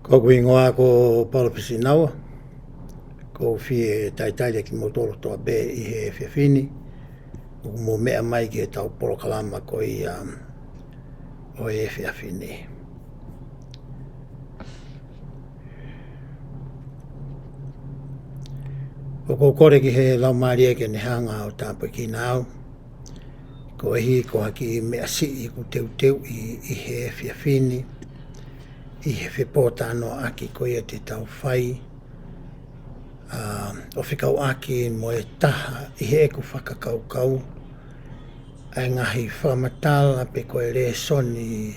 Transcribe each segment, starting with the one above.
Ko kuingoa ko palpisi naua, ko fie taitalia ki motoro toa be I he whiawhini, ko mo mea mai ki e tau polo kalama ko I o e whiawhini. Ko kore ki he lau maria ke ne hanga o tāpa ki nāu, ko ehi ko haki mea si I ku teu I he whiawhini, I he whipota no aki ko ia te tau whai. O whikau aki mo e taha I he eku whakakaukau. Ai ngahi whamatala pe ko e re soni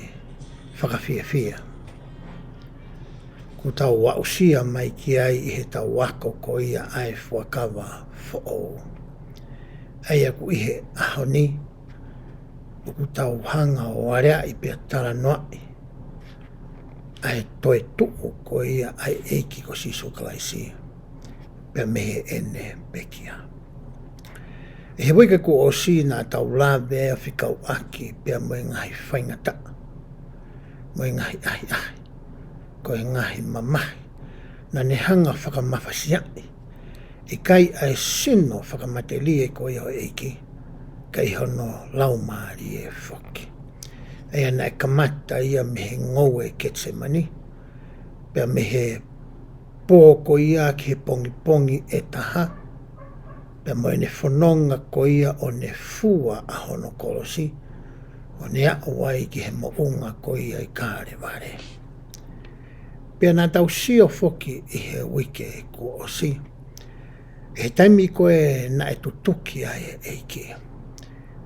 whakawhiawhia. Ko tau wausia mai ki ai I he tau wako ko ia ai whakawa who'o. Ai aku I he ahoni. Ko tau hanga o area I pia tara noai. Ai Toetu'U ko ia ai eiki ko siso kalaisi. Pea mehe ene pekia. E he waika ko o si nā tau lawe a whikau aki pea mo e ngahi whaingata. Mo e ngahi ahi. Ko e ngahi mamahi. Na ne hanga whakamawhasiai. E kai ai sino whakamateli e ko ia o eiki. Kai hono laumari e whoki. Ai ana e kamata ia mehe ngou e ketse mani. Pea mehe pōko ia ki he pongi e taha. Pea mo ne whanonga ko ia o ne fua a hono kolosi. O ne awai ki he mounga ko ia I kāre ware. Pea nā tau sio foki I he wike ko o si. E taimi ko e na e tutuki ai e eiki.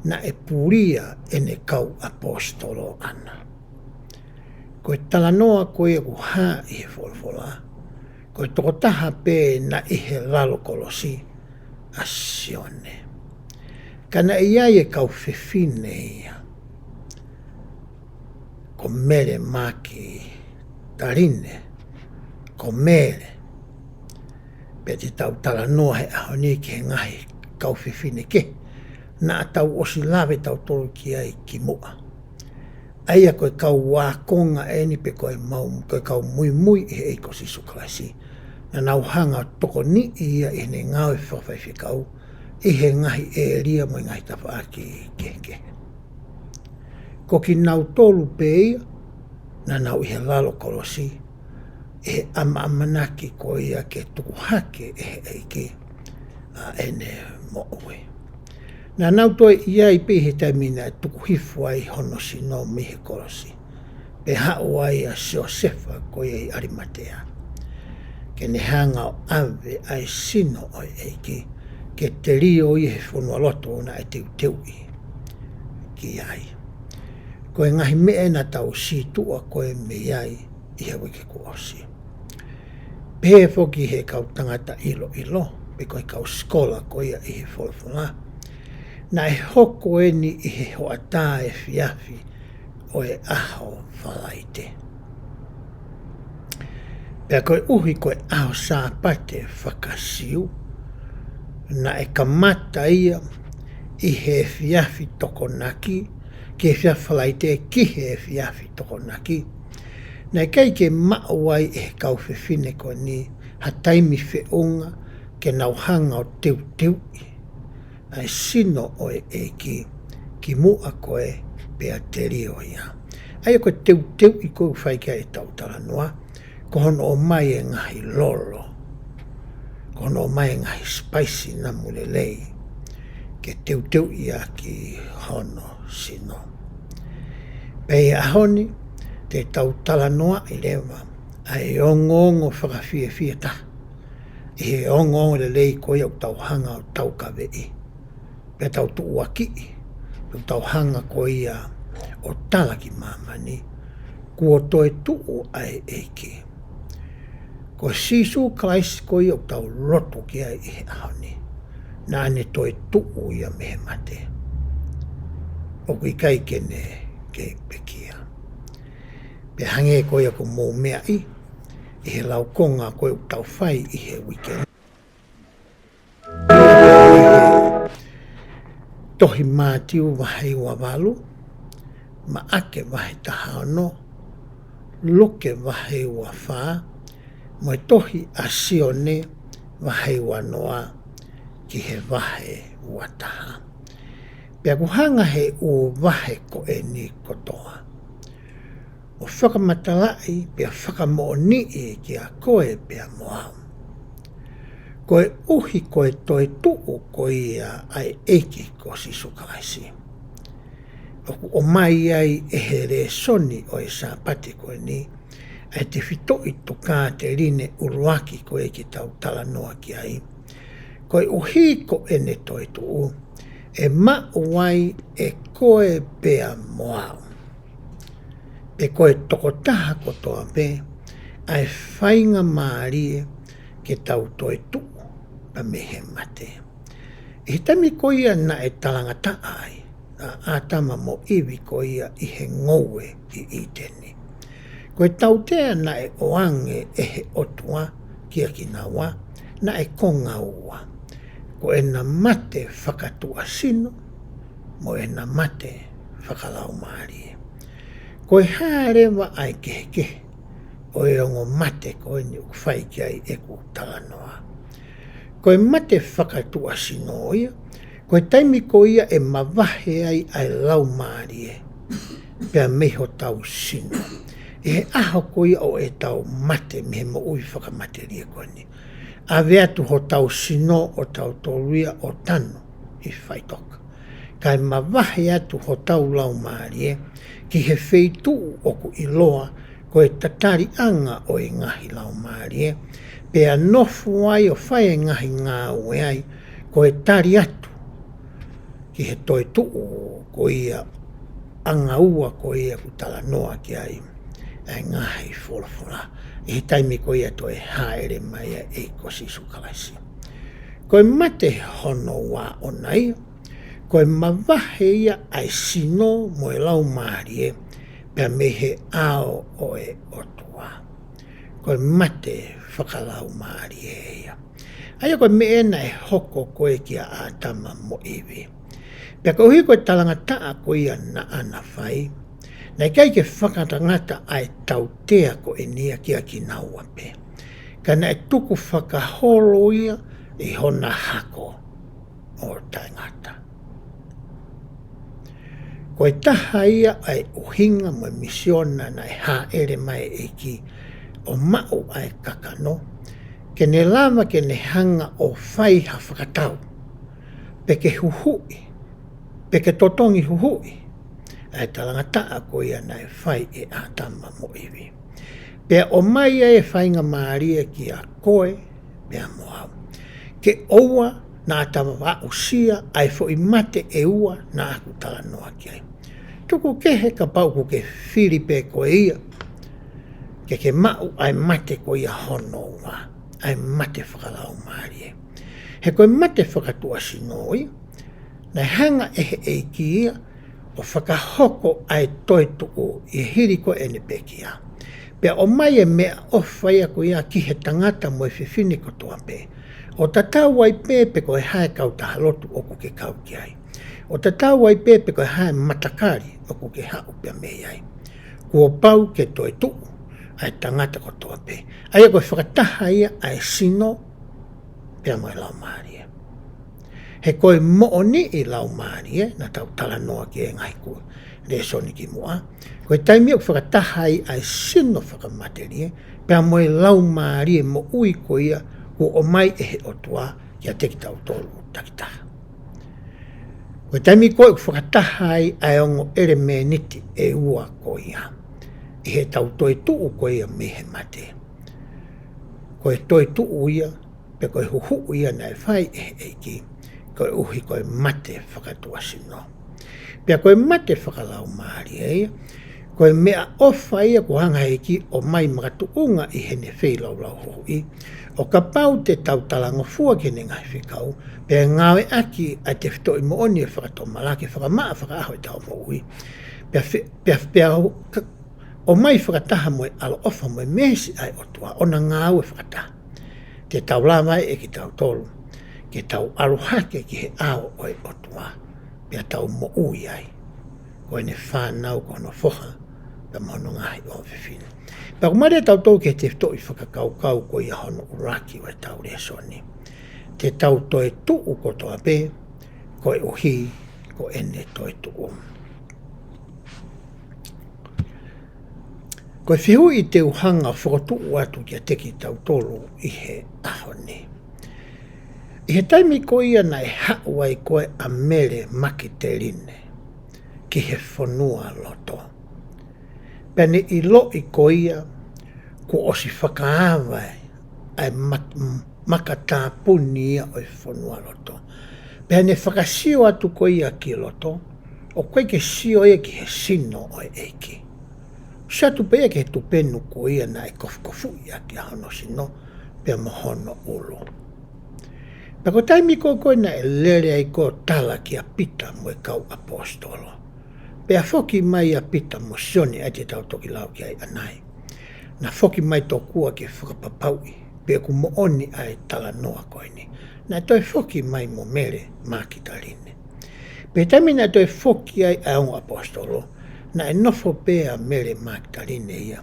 Na e puria e ne kau apostolo ana. Ko e talanoa ko e uha I he folfola. Ko e tokotaha pe na I he lalo kolosi a SIONE. Kana e iai e kau whiwhine ia. Ko mere maki tarine. Ko mere. Pe te tau talanoa he ahoni ki he ngahi kau whiwhine ke. Na tau osi lawe tau tolu ki ai ki mua. Aia koe kau wākonga e ni pe koe mau, koe kau mui e eiko sisu klaisi. Na nau hanga toko ni ia I ne ngau e whawhai whikau. I he ngahi e ria mo ngahi tawha aki keke. Ko ki nau tolu pe ia, na nau I he lalo kolosi. E amanaki ko ia ke tuku hake e he eiki. E ne mo ue. Nā nau toi ia I pe he taimina e tuku hifu ai hono si no mihe kolosi. Pe hao ai a Josefa ko ia I Arimatea. Ke ne hanga o ave ai sino oi eiki. Ke te rio I he whunua loto na e Toetu'U ki ai. Ko e ngahi mea na tau si tua ko e me ai I he wike ko osi. pē foki he kau tangata ilo ilo, pe koe kau skola koia i he wholawhala. Na e hoko eni i he hoata e fiafi o e aho whalaite. Pea koe uhi koe aho sāpate whakasiu, na e kamata ia i he fiafi toko naki, ke fiafi whalaite ki he fiafi toko naki. Na e kai ke mauai e kau whiwhine koe ni, ha taimi whiunga ke nauhanga o Toetu'U. Ai sino o e ki mua koe pea te rio ia. Ai koe Toetu'U i koe whaikia e tautara noa, ko hono o mai e ngahi lolo, ko hono o mai e ngahi spicy na mulelei, ke Toetu'U ia ki hono sino. Pei ahoni, te tautara noa i lewa, ai ongo whakawhia ta. I he ongo le lei koe au tauhanga o taukawe i. Pea Tautu'u aki, au tauhanga koe ia o talaki mamani, kua Toetu'u ai eiki. Ko sisu klaisi koe au tau roto kia i he ahoni, na ane Toetu'u ia mehe mate. O kui kai kene ke pekia. Pe hange koe ako mō mea i he laukonga koe u tau whai i he weekend. Tohi MATIU wahai wawalu, ma ake wahe tahano, loke wahai wawha, moe tohi a SIONE wahai wanoa ki he wahe wataha. Pea kuhanga he u wahe ko e ni kotoa. O whakamatalai pea whakamooni e ki a koe pea moau. Koe uhi koe Toetu'u koe ia ai eiki ko sisu kalaisi. O mai ai e he re soni o e sāpati koe ni, ai te whitoi toka te rine uruaki koe ki tau tala noa ki ai. Koe uhi ko ene Toetu'u, e mauai e koe pea moau. Pe koe tokotaha kotoa pe, ai whainga maarie ke tau Toetu'u pa mehe mate. I tami ko ia na e talangata ai, a atama mo iwi ko ia i he ngoue i iteni. Koe tautea na e oange e he otua kia ki nawa, na e konga ua. Ko e na mate whakatua sino, mo e na mate whakalau maarie. Koe hārewa ai keheke, o e ongo mate koe ni uwhai ki ai e ku talanoa. Koe mate whakatua sino ia, koe taimi ko ia e mawahe ai lau maarie, pea meho tau sino. E he aho ko ia o e tau mate mehe mo ui whakamate ria koe ni. A veatu ho tau sino o tau toruia o tano i whaitoka. Kai mawahe atu ho tau lau maarie, ki he wheitu o ku iloa ko e tatari anga o e ngahi lau maarie, pea nofu ai o whae ngahi ngā ue ai ko e tari atu ki he Toetu'u ko ia anga ua ko ia ku tala noa ki ai ai ngahi wholawhala. I he taimi ko ia to e haere mai e ko sisu kalaisi. Ko e mate hono wā o nei, ko e mawahe ia ai sino mo e lau maarie, pea mehe ao o e otua. Ko e mate whakalau maarie ia. Aia koe me ena e hoko koe kia ātama mo iwi. Pea ko hui koe talangataa ko ia na ana whai, nei kai ke whakatangata ai tautea ko e nia kia ki naua pe. Kana e tuku whakaholo ia i hona hako o tangata. Ko e taha ia ai uhinga mo misiona na e haere mai e ki o mau ai kakano, ke ne lama ke ne hanga o whai ha whakatau, pe ke huhui, pe ke totongi huhui, ai talangataa ko ia na e whai e atama mo iwi. Pea o mai e whainga maaria ki a koe, pea moau. Ke oua na atama wa usia, ai fo i mate e ua na aku tala noa ki ai. Tuku kehe ka pauku ke whiripe ko ia, ke mau ai mate ko ia hono ua. ai mate whakalau maari e. He koe mate whakatua sinoi, nei hanga e kia o whakahoko ai Toetu'u i hiri ko ene pekia. Pea o mai e mea ofai ko ia ki he tangata mo e whiwhine ko toa pe. O tatau ai pepe ko e hae kau tahalotu o ku ke kau ki ai. O tatau ai pepe ko e hae matakari o ku ke hau pia mei ai. Kua pau ke Toetu'u ai tangata ko toa pe. Ai ko e whakataha ia ai sino pia mo e lau maari e. He koe mooni i lau maari e, na tau tala noa ki e ngai kua. Le soni ki mua. Koe taimi o whakataha ai sino whakamateri e, pia mo e lau maari e mo ui ko ia ko o mai e he otua ki a teki tau tolu takitaha. Koe taimi koe whakataha ai ongo ere me niti e ua ko ia. I he tau Toetu'u ko ia me he mate. Koe Toetu'u ia, pe koe huhu ia na e whai e ki. Koe uhi koe mate whakatua sino. Pea koe mate whakalau maari e, koe mea ofa ia ko hanga heki o mai makatuunga i hene wheilau lau hui. O ka pau te tau talango fua ki ne ngai whikau, pea ngawe aki a te whito i mooni e whakato malaki whakamaa whakaaho i tau mo ui. Pea o mai whakataha moe alo ofa moe mesi ai otua, ona ngāu e whakataha. Te tau la mai e ki tau tolu, ke tau aruhake ki he ao o e otua, pea tau mo ui ai. Koe ne whanau kono whoha, pea mono ngahi o whiwhine. Pea kumare tau tau ke te whito i whakakaukau ko ia hono uraki o e tau rea soni. Te tau Toetu'u ko toa pe, koe uhi ko ene Toetu'u. Koe whihu i te uhanga whakotu'u atu kia teki tau tolu i he ahone. I he taimi ko ia na e hau ai koe a mere maki te rine, ki he whanua loto. Pene i lo i ko ia, ko osi whakaawai ai makata puni ia o i whanua loto. Pene whakasio atu ko ia ki loto, o koe ke sio ia ki he sino o e eiki. Satu pe ke tu penu ko ia na e kofu ia ki hono sino pe mohono ulu. Pa ko taimi ko na e lere ai ko tala ki a pita mo e kau apostolo. Pe a foki mai a pita mo sione a te tau toki lau ki ai anai. Na foki mai to kua ki whakapapaui pe ku mo oni ai tala noa koe ni. Na toi foki mai mo mere maki tarine. Pe taimi na toi foki ai a un apostolo, na e nofo pea mere Magdalene ia,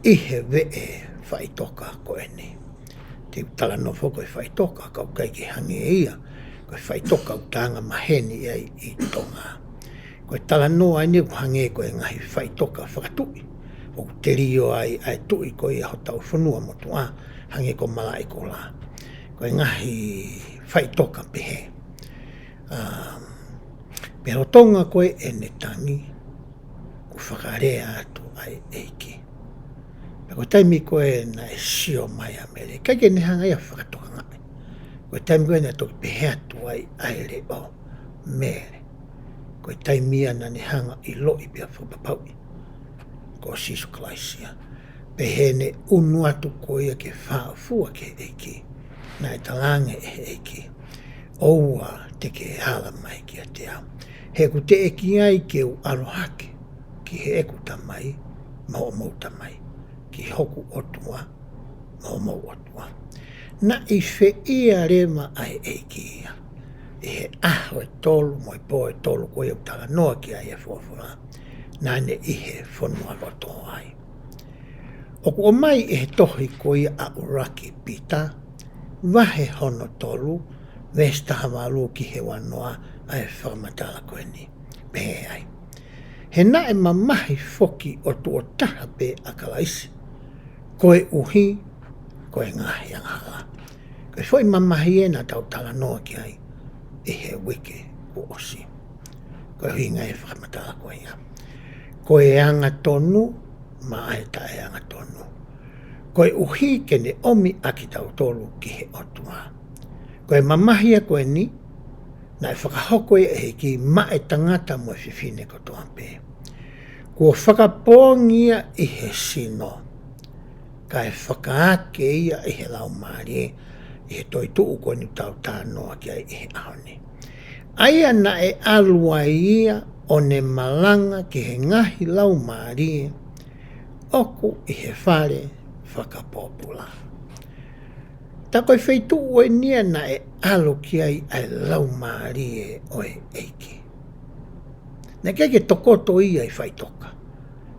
ihe vee whaitoka koe ni. Te tala nofo koe whaitoka, kau kaiki hangi ia, koe whaitoka utanga maheni ai i tonga. Koe tala noa ni ku hangi koe ngahi whaitoka whakatui, o te rio ai tui koe ia hotau whanua motua, hangi ko malai ko la. Koe ngahi whaitoka pehe. Pero tonga koe ene tangi, ku whakarea atu ai eiki. Ko taimi koe na e sio mai a mere. Kake ne hanga ia whakatoka ngai. Ko taimi koe na toki pehe atu ai aere o mere. Ko taimi ana ne hanga i loi pia whakapapaui. Ko sisu klaisia. Pehe ne unu atu koe ia ke whaafua ke eiki. Na e talange e eiki. Oua te ke hala mai ki a te au. He ku te eki ai ke u arohake. Ki he eku tamai, mau mauta mai. Ki hoku otua, mau mau otua. Na i whe ia rema ai eiki ia. I he aho e tolu, mo i po e tolu koe au tala noa ki ai e fuafura. Na ne i he whanua roto ai. Oku o mai i he tohi koe a uraki pita, wahe hono tolu, vestaha walu ki he wanoa ai whakamatala koe ni. Pehe ai. He na e mamahi foki o tu o taha pe a kalaisi. Koe uhi, koe ngahi angaha. Koe foi mamahi e na tau tala noa ki ai, i he wike u osi. Koe hui ngai whakamatala koe ia. Koe anga tonu, ma ai ta e anga tonu. Koe uhi ke ne omi aki tau tolu ki he otua. Koe mamahi a koe ni, na e whakahoko e heki ma e tangata mo e whiwhine ko toa pe. Kua whakapongia i he sino. ka e whakaake ia i he lau maari i he Toetu'u koe ni tau tānoa ki ai i he ahone. Aia na e alua ia o ne malanga ki he ngahi lau maari oku i he whare whakapopula. Ta koe whaitu e nia na e alo ki ai ai lau maari e oe eiki. Na kei ke tokoto ia i whaitoka.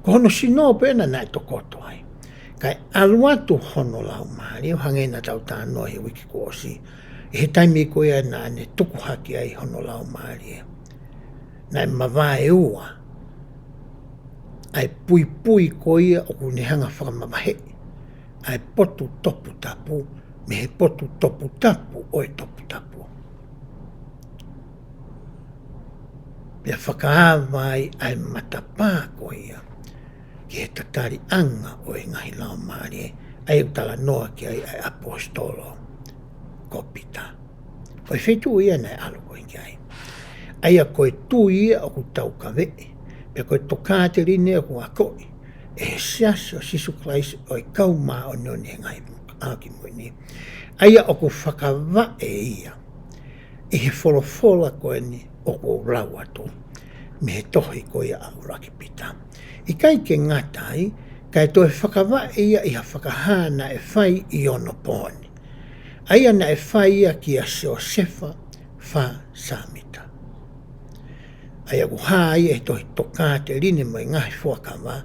Ko hono sino pena na e tokoto ai. Kai alu atu hono lau maari o hangei na tau tānoa he wiki kōsi. I he taimi ko ia na ne tuku haki ai hono lau maari e. Na e mawai ua. Ai pui pui ko ia o ku ne hanga whakamamahe. Ai potu topu tapu. Me he potu topu tapu o e topu tapu. Pea whakaawai ai matapā ko ia. Ki he tatari anga o e ngahi lau maari e. Ai utala noa ki ai ai apostolo. Kopita. Koe whetu ia nei alo koe ki ai. Aia koe tu ia o ku tau ka vee. Pea koe toka te rine o ku a koi. E he siasi o Sisu Klaisi o i kauma o noni he ngai aki moini. Aia o ku whakawa e ia. I he wholofola koe ni o ku rau atu. Me he tohi koe a uraki pita. I kai ke ngatai, kai toi whakawa e ia i ha whakahana e whai i ono pōni. Aia na e whai ia ki a seo sefa wha samita. Aia ku hai e tohi toka te rine mo i ngahi whakawa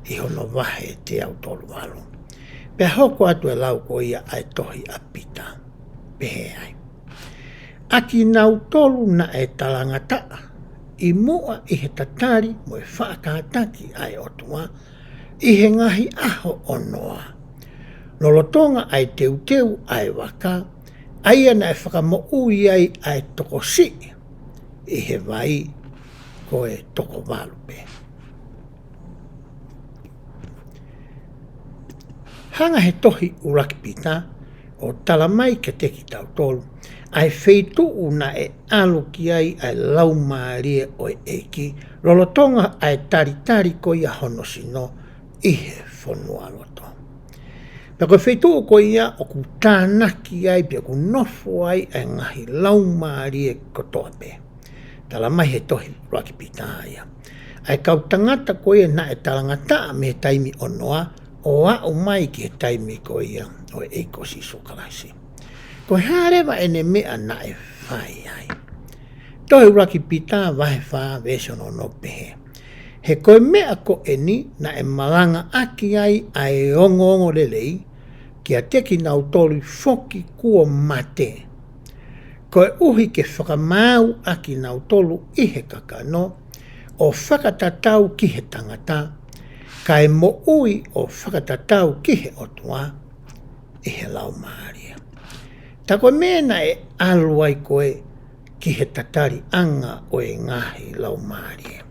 i hono wahe te au tolu walo. Pea hoko atu e lau ko ia ai tohi a pita. Pehe ai. Aki nau tolu na e talangataa. I mua i he tatari mo e whaakataki ai otua. I he ngahi aho o noa. Lolotonga ai teu ai waka. Aia na e whakamo ui ai toko si. I he vai ko e toko walupe. Hanga he tohi uraki pita, o tala mai ke teki tau tolu, ai wheitu'u na e alu ki ai lau maarie o e eki, lolotonga ai taritari ko ia hono sino, i he whonua loto. Pea koe wheitu'u ko ia o ku tānaki ai, pia ku nofo ai ngahi lau maarie kotoa pe. Tala mai he tohi uraki pita ia. Ai kau tangata ko ia na e talangata me taimi onoa, o a o mai ki he taimi ko ia o e eiko Sisu Klaisi. Ko harewa ene mea na e whai ai. Tohi uraki pita wahe wha vesono no pehe. He koe mea ko eni na e malanga aki ai ai ongo lelei ki a teki nau tolu foki kua mate. Koe uhi ke whakamau aki nau tolu i he kakano o whakatatau ki he tangata kai mo ui o whakatatau ki he otua i he lau maaria. Ta koe mena e aluai koe ki he tatari anga o e ngahi lau maaria.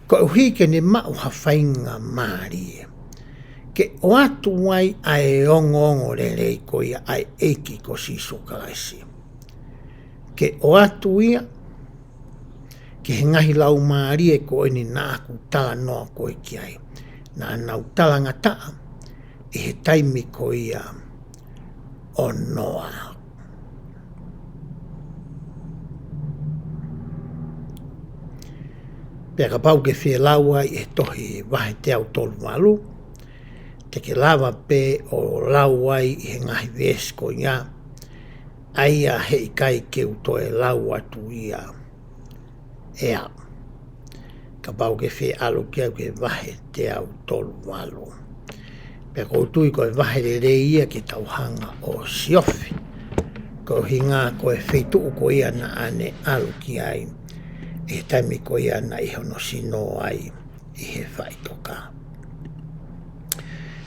Koe uhi ke ne mau hawhainga maaria. Ke o atu wai ai ongo rerei koe ai eiki ko Sisu Klaisi. Ke o atu ia ke he ngahi lau maaria ko ni nā aku tala noa koe ki ai. Nā nau talanga taa i he taimi ko ia o noa. Pea ka pau ke whia laua i he tohi wahe te au tolu malu. Te ke lawa pe o laua i he ngahi ves ko ia. Aia he i kai ke utoe laua tu ia. Ea. Ka pau ke whi alu kia ke wahe te au tolu walu. Pea kou tui koe wahe re re ia ki tauhanga o siofi. Ko hinga koe wheitu'u ko ia na ane alu ki ai. E taimi ko ia na i hono sino ai i he whaitoka.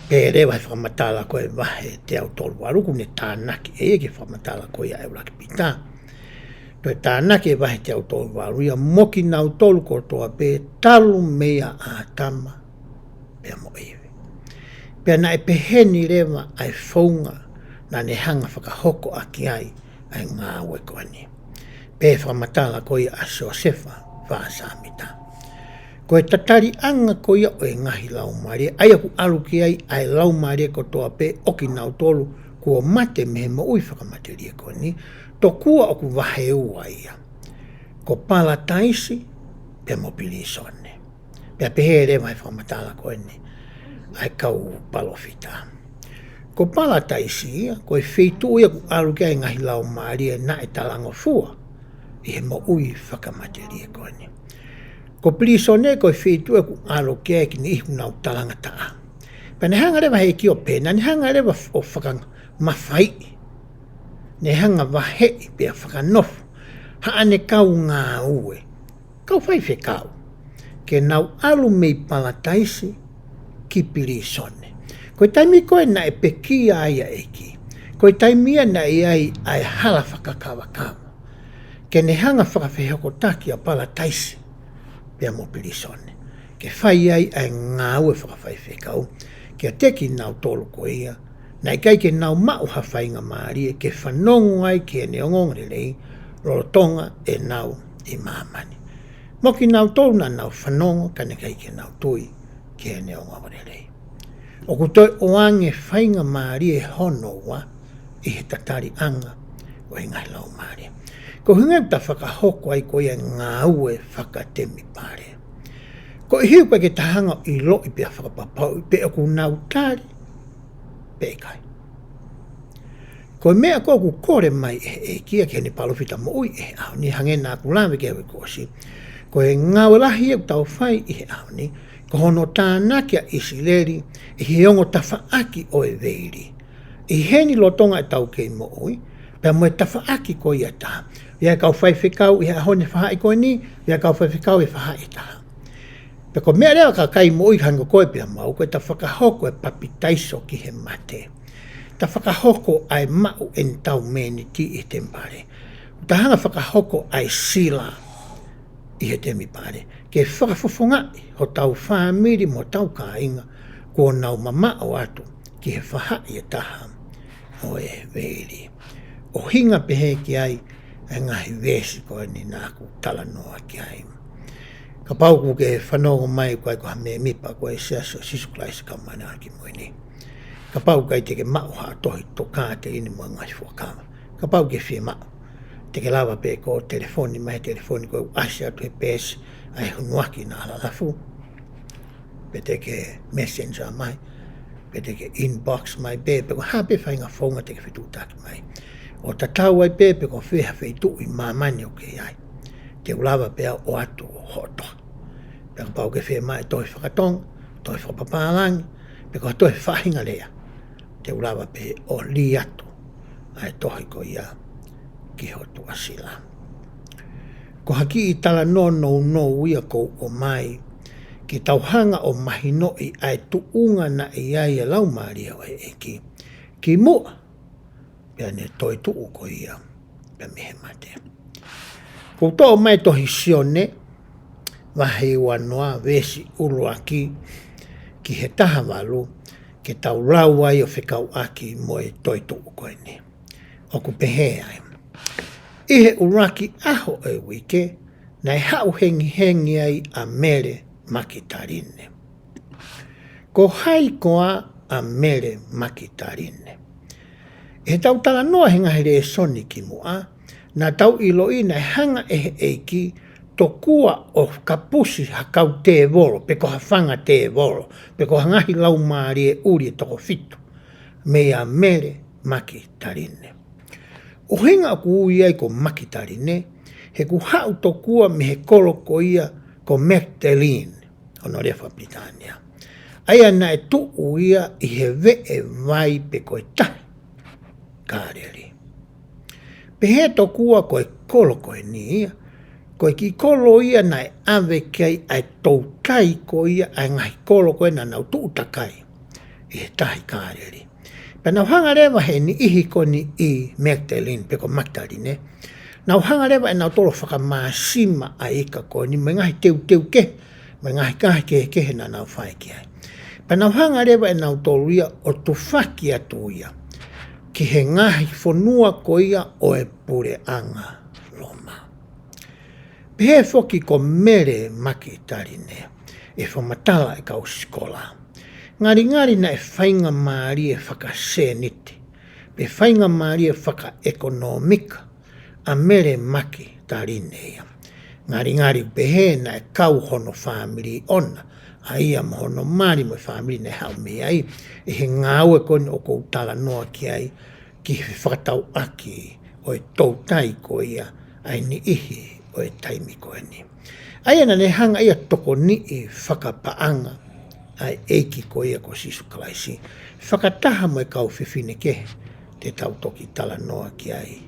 Pea re wahe whamatala koe wahe te au tolu walu kune tānaki e ke whamatala ko ia e uraki pita. Toi tānake wahe te au tolu walu ia moki nau tolu ko toa pe talu mea a tama pea mo ewe. Pea na e peheni rewa ai whaunga na ne hanga whakahoko aki ai ngā wekoani. Pea whamatala ko ia aso sefa whaasamita. Ko e tatari anga ko ia o e ngahi lau maria. Aia ku alu ki ai lau maria ko toa pe oki nau tolu kua mate me mo ui whakamateria ko ni. To kua o ku wahe ua ia. Ko pala taisi pe mobili SIONE. Pe pehe re mai whamatala ko ni. Ai kau palofita. Ko pala taisi ia, ko e feitu ia ku alu ki ai ngahi lau maria na e talango fua. I he mo ui whakamateria ko ni. Ko pili SIONE ko e whetua ku alo kia ki ni ihu nau talanga taa. Pane hanga rewa hei ki o pena, ni hanga rewa o whakang mawhai. Ne hanga wahe pia whakanofu. Haane kau ngā ue. Kau whai whe kau. Ke nau alu mei palataisi ki pili SIONE. Ko taimi koe na e peki aia e ki. Ko taimia na e ai hala whakakawa kawa. Ke ne hanga whakawhehoko taki a palataisi. Pea mo pili SIONE. Ke whai ai ngā ue whakawhai whekau. Ke teki nau tolu ko ia. Nai kai ke nau mau hawhainga maari. Ke whanongu ai ke neongonga rei. Rorotonga e nau i mamani. Moki nau tolu na nau whanongo. Kane kai ke nau tui ke neongonga rei. O kutoi oange whainga maari e hono wa. I he tatari anga. O e ngai lau maari. Ko hinga ta whakahoko ai ko ia ngā ue whakatemi pare. Ko i hiu ke tahanga i lo i pia whakapapau, pe o ku nau tari, pe kai. Ko mea ko ku kore mai e kia ke ni palofita mo ui e au ni hange nā ku lawe ke ue kosi. Ko e ngāwe lahi e tau whai i he au ni, ko hono tānakia i sileri, i he ongo tawhaaki o e veiri. I heni lotonga e tau kei mo ui, pe mo e tawhaaki ko ia taha. Ia kau whai whikau i hone whahai koe ni, ia kau whai whikau i whahai taha. Pe ko mea rea ka kai mo i hanga koe pia mau, koe ta whakahoko e papi taiso ki he mate. Ta whakahoko ai mau en tau meni ti i te mpare. Ta hanga whakahoko ai sila i he te mipare. Ke whakafofongai ho tau whamiri mo tau ka inga, ko nau mama o atu ki he whahai e taha o e veiri. O hinga pehe ki ai, e ngahi vesi koe ni nāku tala noa ki ai. Ka pauku ke whanongo mai koe koha me mipa koe siaso sisuklaisi ka mana ki moe ni. Ka pauku kai teke mauha tohi to kāte ini moe ngahi fuakama. Ka pauku ke whie mau. Teke lawa pe ko telefoni mai telefoni koe asi atu he pēsi ai hunuaki nā lalafu. Pe teke messenger mai. Pe teke inbox mai pe ko hape whainga whaunga teke whitutaki mai. O ta tau ai pepe ko whiha wheitu i mamani o ke ai. Te ulawa pea o atu o hoto. Pea pau ke whia mai toi whakatong, toi whapapālangi, pe ko toi whahinga lea. Te ulawa pe o li atu ai tohi ko ia ki hotu asila. Ko haki i tala no ia ko o mai, ki tauhanga o mahino i ai tuunga na i ai e lau maria o e eki. Ki mua, pea ne Toetu'u ko ia, pea mehe mate. Ko tō mai tohi SIONE, wahe wanoa vesi ulu aki, ki he taha walu, ke tau lau ai o whekau aki mo e Toetu'u ko ni. O ku pehe ai. I he uraki aho e wike, nei hau hengi ai a mere makitarine. Ko hai koa a mere makitarine. E tau tala noa hinga here e soni ki mua, na tau ilo i nei hanga e eiki to kua o kapusi hakau te volo, pe ko hawhanga te volo, pe ko hangahi lau maari e uri e toko fitu, me a mere makitarine. O hinga ku ui ai ko makitarine, he ku hau to kua me he kolo ko ia ko Magdalene, Honoria Britania. Aia na e tu'u ia i he vee vai pe ko e tahi. Kāreri. Pe he to kua ko e kolo ko e ni ia, ko e ki kolo ia na e ave kei ai tau kai ko ia ai ngai kolo ko e na nau tu'u takai i he tahi kāreri. Pe nau hanga rewa he ni ihi ko ni i Magdalene, pe ko Magdalene, nau hanga rewa e nau tolo whakamāsima a ika ko ni me ngahi teu ke, me ngahi kahi ke he na nau whai ki ai. Pe nau hanga rewa e nau tolo ia o tufaki atu ia, ki he ngahi whanua ko ia o e pure anga Roma. Pehe foki ko mere makitarine, e whamatala e kau skola. Ngari na e whainga maari e whakaseniti, pe whainga maari e whaka-ekonomika, a mere maki tarinea. Ngari pehe na e kau hono family ona, a ia mohono maari mo family ne hau me ai, e he ngāu e kone o kou tala noa ki ai, ki he whakatau aki o e tautai ko ia, ai ni ihi o e taimi ko ni. Ai ana ne hanga ia toko ni i whakapaanga, ai eiki ko ia ko sisu kalaisi. Whakataha mo e kau whiwhine ke, te tau toki tala noa ki ai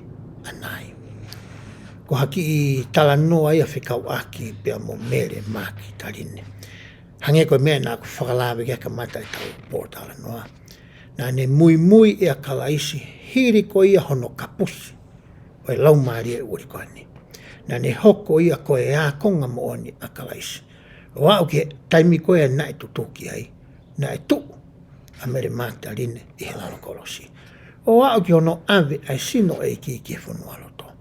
anai. Ko haki i tala noa ia whikau aki pia mo mere maki tarine. Hange koe mea nā ku whakalawe kia ka mata i tau pō tala noa. Nā ne mui ia kalaisi, hiri ko ia hono kapusi, o e laumari e uri koe ni. Nā ne hoko ia koe e a konga mo oni a kalaisi. O au ke taimi koe na e tutuki ai, na e tu a mere mata rine i he lalo kolosi. O au ke ono ave ai sino e ki ke whanua loto.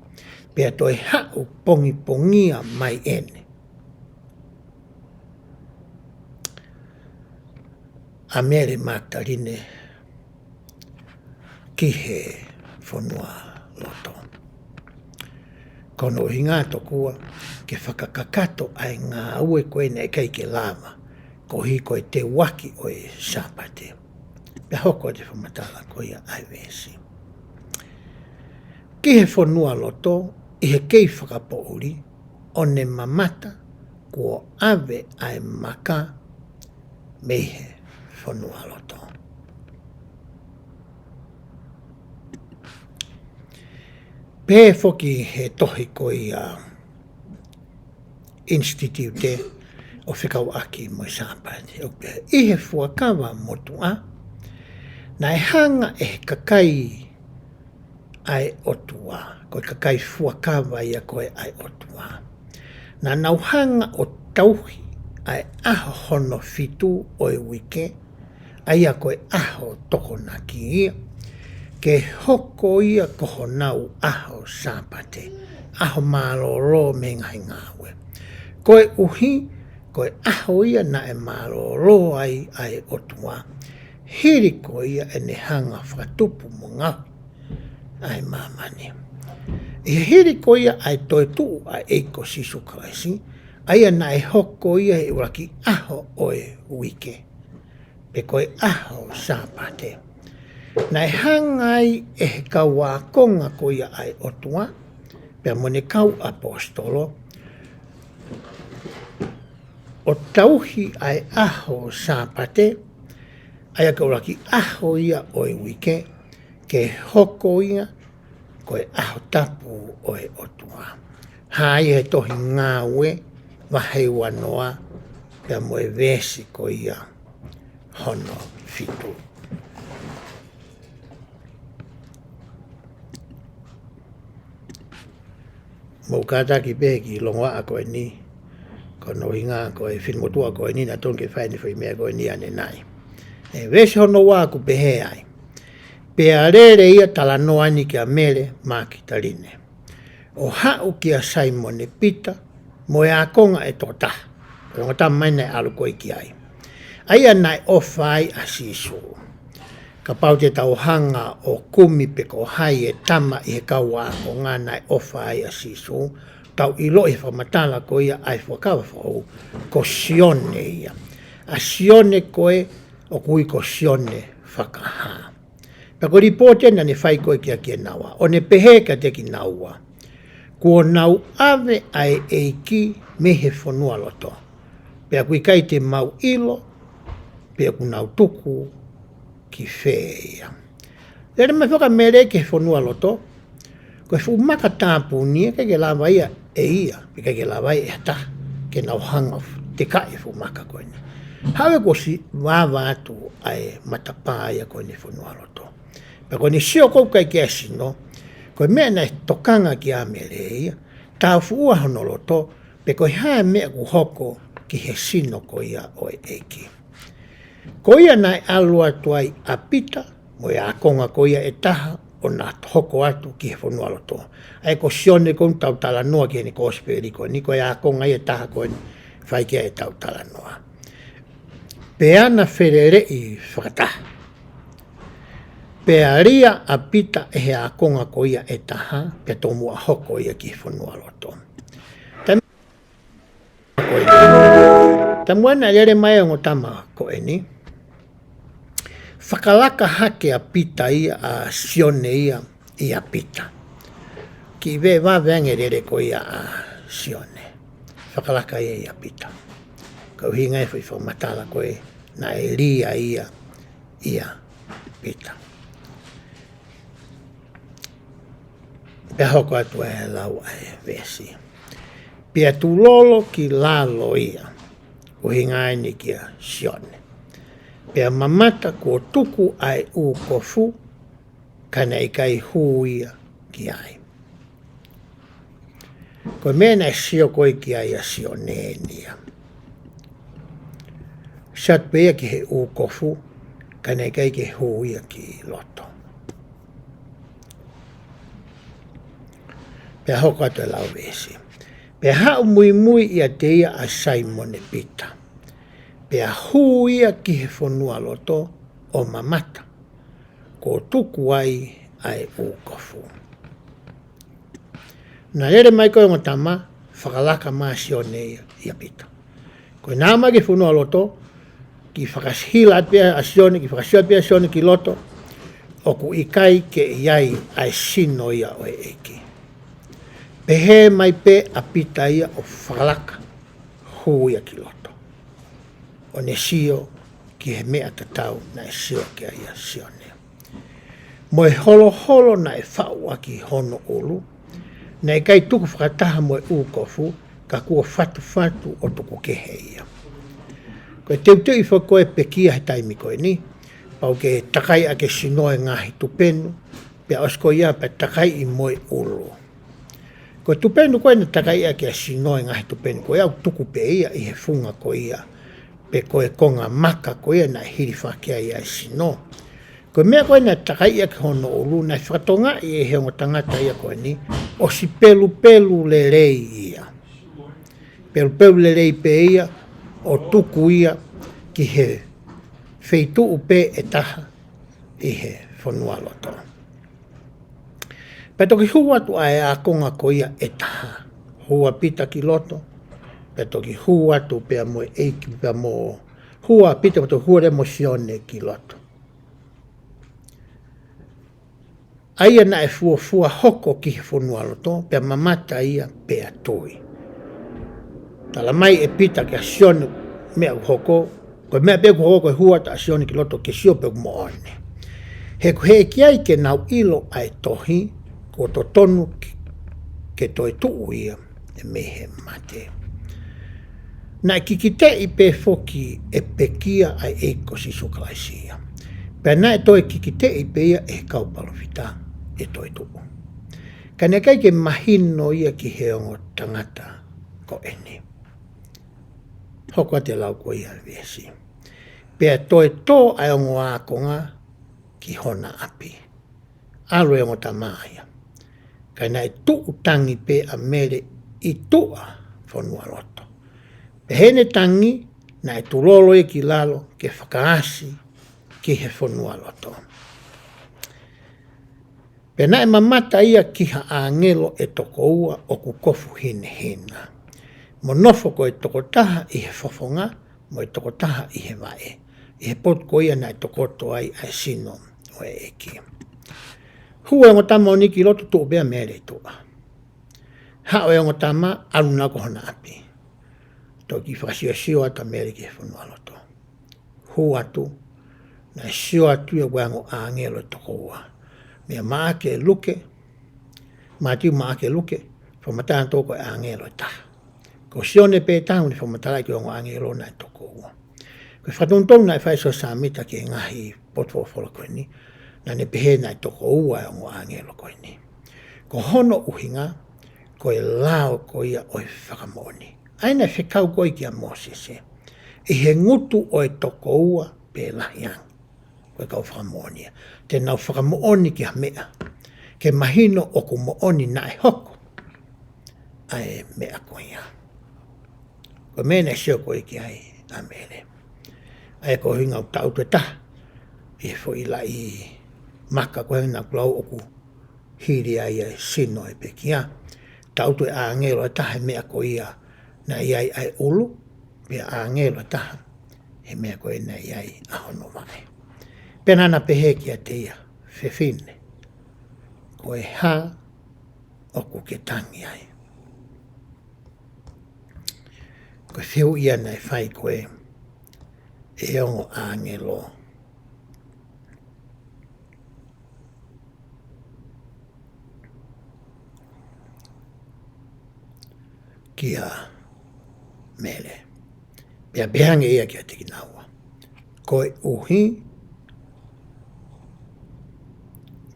Pea toi hau pongia mai ene. A mere mata rine ki he whanua loto. Kono hinga tokua ke whakakakato ai ngā ue koe nei kei ke lava, ko hi koe te waki o e sapate. Pea hoko te whamatala koe ai vesi. Ki he whanua loto, i he kei whakapouri, o ne mamata kua ave ai maka me he whanua loto. Pē whoki he tohi koi institute o whikau aki mo i sāpati. I he fuakawa motua, na e hanga e he kakai ai otua, koe kakai fuakawa ia koe ai otua. Na nauhanga o tauhi ai aho hono fitu o e wike, ai a koe aho toko na ki ia, ke hoko ia koho nau aho sāpate, aho māloro me ngai ngāwe. Koe uhi, koe aho ia na e māloro ai otua, hiri ko ia e ne hanga whakatupu mo ngau, ai mamani. I hiri ko ia ai Toetu'u a eiko sisu kalaisi, ai na e hoko ia e uraki aho oe wike, pe koe aho sāpate. Nai hangai e he kau a konga ko ia ai otua, pia mo ne kau apostolo, o tauhi ai aho sāpate, ai a kauraki aho ia o e wike, ke hoko ia ko e aho tapu o e otua. Hai he tohi ngāwe, wahei wanoa, pia mo e vesi ko ia hono fitu. Mo kata ki pe ki longa a koe ni, kono hinga koe whilmotua koe ni na tonke whaini whi mea koe ni ane nai. E vesi hono wā ku pehe ai. Pea rere ia tala noa ni kia mere maki tarine. O hau kia Simon e Peter, mo e a konga e tota. Ronga ta maina e alu koe ki ai. Aia nai ofai a sisu. Ka pau te tau hanga o kumi pe ko hai e tama i he kaua o ngā nai ofa ai a sisu, tau i loi whamatala ko ia ai whakawa whau, ko SIONE ia. A SIONE koe o kui ko SIONE whakaha. Pa ko ripote na ne whai koe kia kia nawa, o ne pehe ka te ki naua. Kua nau ave ai eiki me he whanua loto. Pea kui kai te mau ilo, pea ku nau tuku, ki whea. Lere mai whaka mere ke whanua loto, koe whumaka tāpū nia, kei ke lawa ia e ia, kei ke lawa ia e hata, ke nau hanga te kai whumaka koe ni. Hawe ko si wawa atu ai matapā ia koe ni whanua loto. Pa koe ni sio kou kai ke asino, koe mea nei tokanga ki a mere ia, tāu fuua hono loto, pe koe hae mea ku hoko ki he sino ko ia o e eiki. Ko ia nai alua tuai a pita, mo ia akonga ko ia e taha, o nā hoko atu ki he whanua loto. Ai ko SIONE ko tau tala noa ki he ni kosperi ko, ni ko ia akonga ia taha ko ni whai kia e tau tala noa. Pe ana wherere I whakataha. Pe aria a pita e he a konga ko ia e taha, pe tomu a hoko ia ki whanua loto. Tamuana lere mai o tama ko eni. Whakalaka hake a pita ia a SIONE ia pita. Ki ve waweange lere ko ia a SIONE. Whakalaka ia pita. Kau hinga e whamatala koe na e lia ia pita. Pea hoko atu e lau ai vesi. Pea tulolo ki lalo ia. O hinga ni kia SIONE. Pea mamata ko tuku ai u kofu. Kana I kai hu ia ki ai. Ko mena sio koe ki ai a SIONE nia. Sat pea ki he u kofu. Kana kai ke hu ia ki loto. Pea hoko atu e lau vesi. Pea hau mui ia te ia a Simone pita. Pea hu ia ki he whanua loto o mamata. Ko tuku ai u kofu. Na lere mai koe ngotama, whakalaka maa SIONE ia pita. Koe nāma ki whanua loto, ki whakashila pia a SIONE, ki whakashila pia SIONE ki loto, o ku ikai ke iai ai sino ia o eki. Pehe mai pe a pita ia o whakalaka hu ia ki loto. O ne sio ki he mea tatau na e sio ki ia SIONE. Mo e holo na e whaua ki hono ulu, na e kai tuku whakataha mo e ukofu, ka kua whatu o tuku kehe ia. Koe teuteu I whakoe pekia he taimi koe ni, pau ke takai a ke sinoe ngahi tupenu, pia osko ia pe takai I moe ulu. Koe tupenu koe na takai a ke sinoe ngahi tupenu, koe au tuku pe ia I he funga koe ia, pe koe konga maka koe ia na hiri whakea ia sino. Koe mea koe na takai a ke hono ulu, na whakatonga I he hongo tangata ia koe ni, o si pelu le rei ia. Pelu le rei pe ia, o tuku ia ki he wheitu'u pe e taha I he whanua loto. Pe toki hua tu ai a konga ko ia e taha. Hua pita ki loto. Pe toki hua tu pea mo eiki pea mo hua pita pe toki hua re mo SIONE ki loto. Aia na e fua hoko ki he whanua loto, pea mamata ia pea tui. Tala mai e pita ke a SIONE mea hoko, koe mea pea hoko koe hua ta a SIONE ki loto ke sio pe mo one. He kiai ke nau ilo ai tohi, ko to tonu ke Toetu'u ia e mehe mate. Na kikite I pe foki e pekia ai eiko si sukalaisia. Pea na e toi kikite I pe ia e kaupalofita e Toetu'u. Ka ne kai ke mahino ia ki he ongo tangata ko eni. Hoko te lau ko ia viesi. Pea toe tō ai ongo ākonga ki hona api. Alo e ongo tamāia. Kai nai tu'u tangi pe a mere I tu'a whanua loto. Pe hene tangi nai tulolo ki lalo ke whakaasi ki he whanua loto. Pe nai mamata ia ki ha angelo e toko ua o ku kofu hina. Mo nofo ko e toko taha I he whafonga, mo e toko taha I he wae. I he pot ko ia nai toko to ai sino o e eki. Hua ngo tama o niki loto tu'u bea mere tu'a. Hao e ngo tama aluna ko hona api. Toki whakasio ata mere ki he whanua loto. Hua tu, na sio atu e wango angelo e toko ua. Mea maake luke, MATIU maake luke, whamataan toko e angelo e taha. Ko SIONE pe tahu ni whamatala ki wango angelo na e toko ua. Ko whatuntong na e whaiso samita ki e ngahi potwofolo koe ni, na ne pehe na e toko ua e wango angelo koe ni. Ko hono uhinga, ko e lao ko ia o e whakamoni. Aina whekau koe ki a Mosese. I he ngutu o e toko ua pe lahiang. Koe kau whakamonia. Te nau whakamooni ki a mea. Ke mahino o ku mooni na e hoko. Ai mea koe ia. Ko mene sio koe ki ai a mene. ai ko hinga tau te ta e fo I la I maka ko hina klau oku hiri ai ai sino e pekia tau te a ngelo ta he mea ko ia na ai ai ulu pe a ngelo ta he mea ko ina ai a hono mai penana pehe kia te ia fefine ko e ha oku ke tangi ai ko feu ia nei fai ko e ongo a ngelo kia mele. Pea behange ia kia tiki naua. Koe uhi,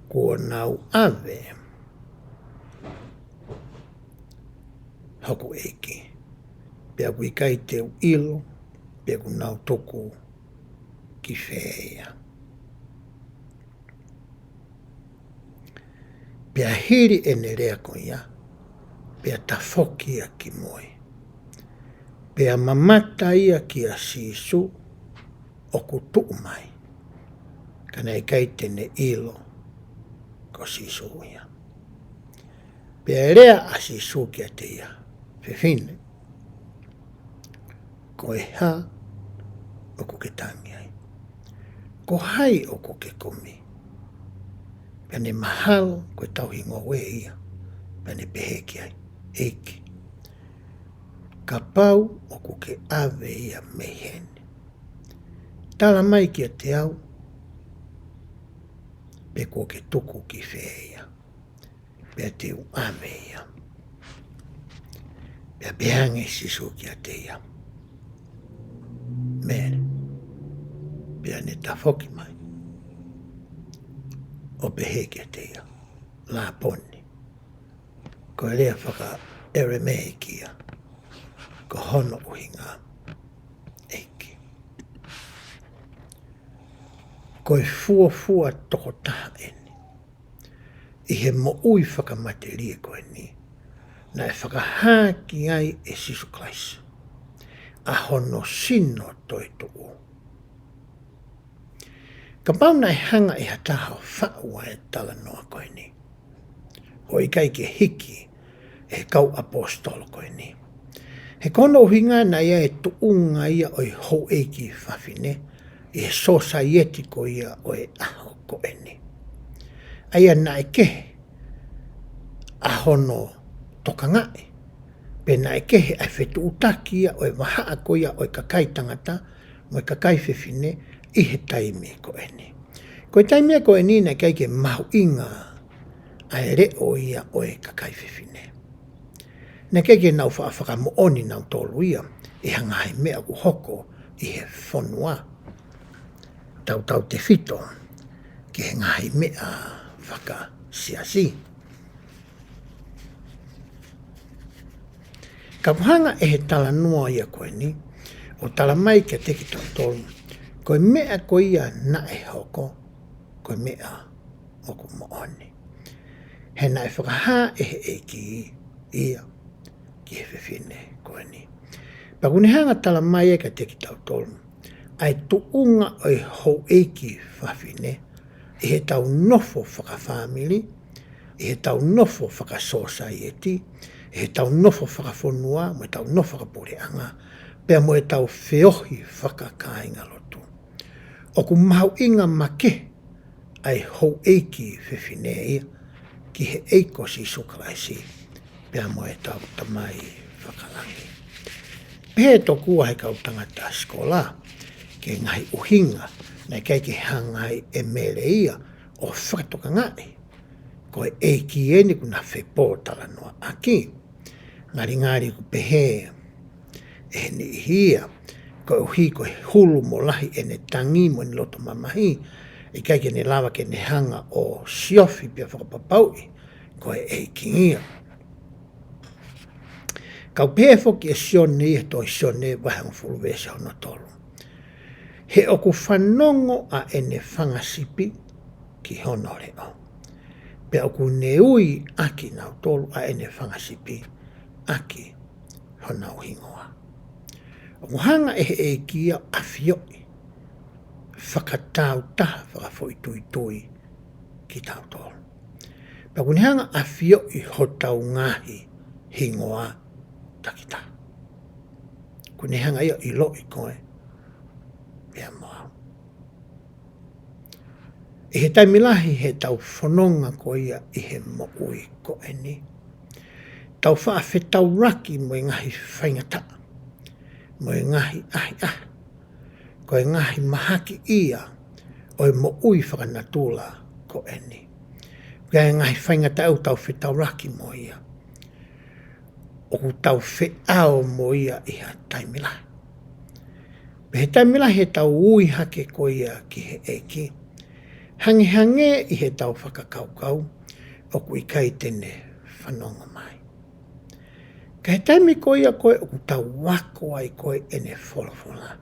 kua nau ave, hoku eiki. Pea kui kai teu ilo, pea ku nau toku ki whea. Pea hiri ene rea ko ia, pea tafokia ki moi. Pea mamata ia ki a sisu o ku tuu mai. Kana e kai tene ilo ko sisu ia. Pea rea a sisu ki a te ia. Fefine. Ko e ha o ku ke tangi ai. Ko hai o ku ke komi. Pea ne mahalo ko e tau hingo we ia. Pea ne peheki ai. Eiki. Ka pau o ku ke ave ia mehene. Tala mai ki a te au, pe ko ke tuku ki whea. Pe te u ave ia. Pe behange sisu ki a te ia. Mene. Pe ne tafoki mai. O pehe ki a te ia. La poni. Ko lea whaka ere mehe ki a. Ko hono uhinga eiki. Ko e fua toko taha eni. I he mo ui whakamateria ko e ni. Na e whakahaki ai e sisu klaisa. A hono sino Toetu'u. Ka pauna e hanga e hataha o whaua e tala noa ko e ni. O I kai ke hiki e kau apostolo ko e ni. He kono uhinga na ia e tuunga ia o I hou eiki whawhine, I he society ko ia o e aho ko eni. Aia na e kehe, ahono tokangai, pe na e kehe ai whetu utaki ia o e wahaa ko ia o e kakai tangata, o e kakai whewhine, I he taime ko eni. Ko e taime ko eni na kai ke mahu inga ai reo ia o e kakai whewhine. Na keke nau whaafaka mooni nau tolu ia, I hangai mea ku hoko I he whonua. Tau te whito, ki he ngahi mea whaka siasi. Ka puhanga e he tala noa ia koe ni, o tala mai kia teki tau tolu, koe mea ko ia na e hoko, koe mea o ku mooni. He na e whakaha e he eiki ia. Ki he whiwhine koe ni. Pakune hanga tala mai e ka teki tau tolu. Ai tuunga o I hou eiki whawhine. I he tau nofo whakawhamili. I he tau nofo whakasociety. I he tau nofo whakawhonua. Mo e tau nofo whakaporeanga. Pea mo e tau whiohi whakakainga lotu. O ku mahu inga make. Ai hou eiki whiwhine ia. Ki he eiko si sukalaisi. Pea mo e tau tamai whakalangi. Pehe tokua he kau tangata skola, ke ngai uhinga, na kai ke hangai e mele ia, o whakatoka ngai. Ko e eiki eni kuna whepo tala noa aki. Ngari ku pehe, e ni hia, ko uhi ko he hulu mo lahi e ne tangi mo ni loto mamahi, e kai ke ne lawa ke ne hanga o siofi pia whakapapaui, ko e eiki ia. Kau pēwho ki e SIONE e toi SIONE wahang fuluwesa hono tolu. He oku whanongo a ene whangasipi ki hono reo. Pe oku neui aki nau tolu a ene whangasipi aki honau hingoa. Oku hanga e he kia awhioi whakatau taha whakafo i tui ki tau tōru. Pea kune hanga a whio i hotau ngahi hingoa takita. Kune hanga ia i lo i koe, pea moa. I he taimilahi he tau whanonga ko ia i he mo'ui ko eni. Tau whaafetau raki mo i ngahi whaingata, mo i ngahi ahi, ko i ngahi mahaki ia o i mo'ui whakanatula ko eni. Pea i ngahi whaingata au tau whetau raki mo ia. O ku tau wheao mo ia i ha taimilahi. He taimilahi he tau ui hake ko ia ki he eki. Hange i he tau whakakaukau o ku i kai tene whanonga mai. Ka he taimi ko ia koe o ku tau wako ai koe ene wholafola.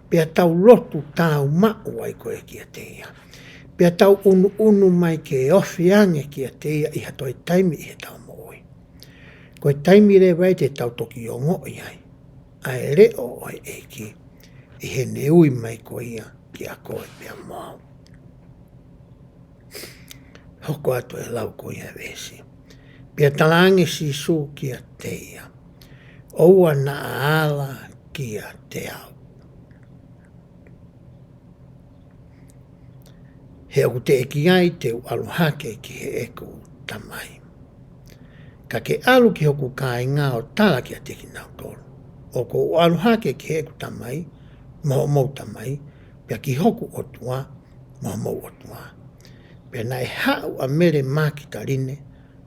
Pea tau lotu tau mao ai koe ki a te ia. Pea tau unu mai ke ofi ange ki a te ia i hatoi taimi i he tau mooi. Koe taimi re wai te tau toki o ngoi ai. Ai reo oi eki i he neui mai ko ia ki a koe pea moau. Hoko atu e lau ko ia vesi. Pea talangi si su ki a te ia. Oua na ala ki a te au. He aku te eki ai te aluhake ki he eku tamai. Ka ke alu ki hoku kai ngā o tala ki a te ki nau tolu. O ko aluhake ki he eku tamai, moho mou tamai, pea ki hoku otua, moho mou otua. Pea nai hau a mere maki tarine,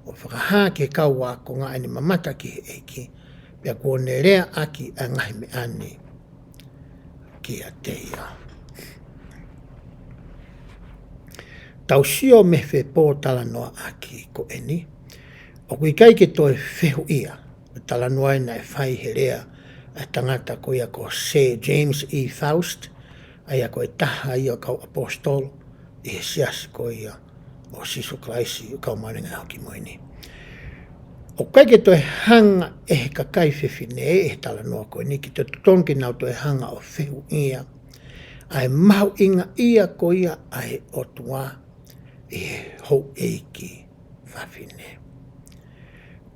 o whakaha ke kau wako ngā ene mamata ki he eki, pea kuone rea aki a ngahi me ane ki a te ia. Tau sio me whe pō tala noa aki ko eni, o kui kai ke toi whehu ia, tala noa e nai whai he rea a tangata ko ia ko se James E. Faust, aia ko e taha ia kau apostolo, i he siasi ko ia o Sisu Klaisi o kau maringa hoki moini. O kai ke toi hanga e he kakai whiwhine e he tala noa ko ni ki te tutonki nau toi hanga o whehu ia. Ai mahu inga ia ko ia ai otua i he hou eiki whawhine.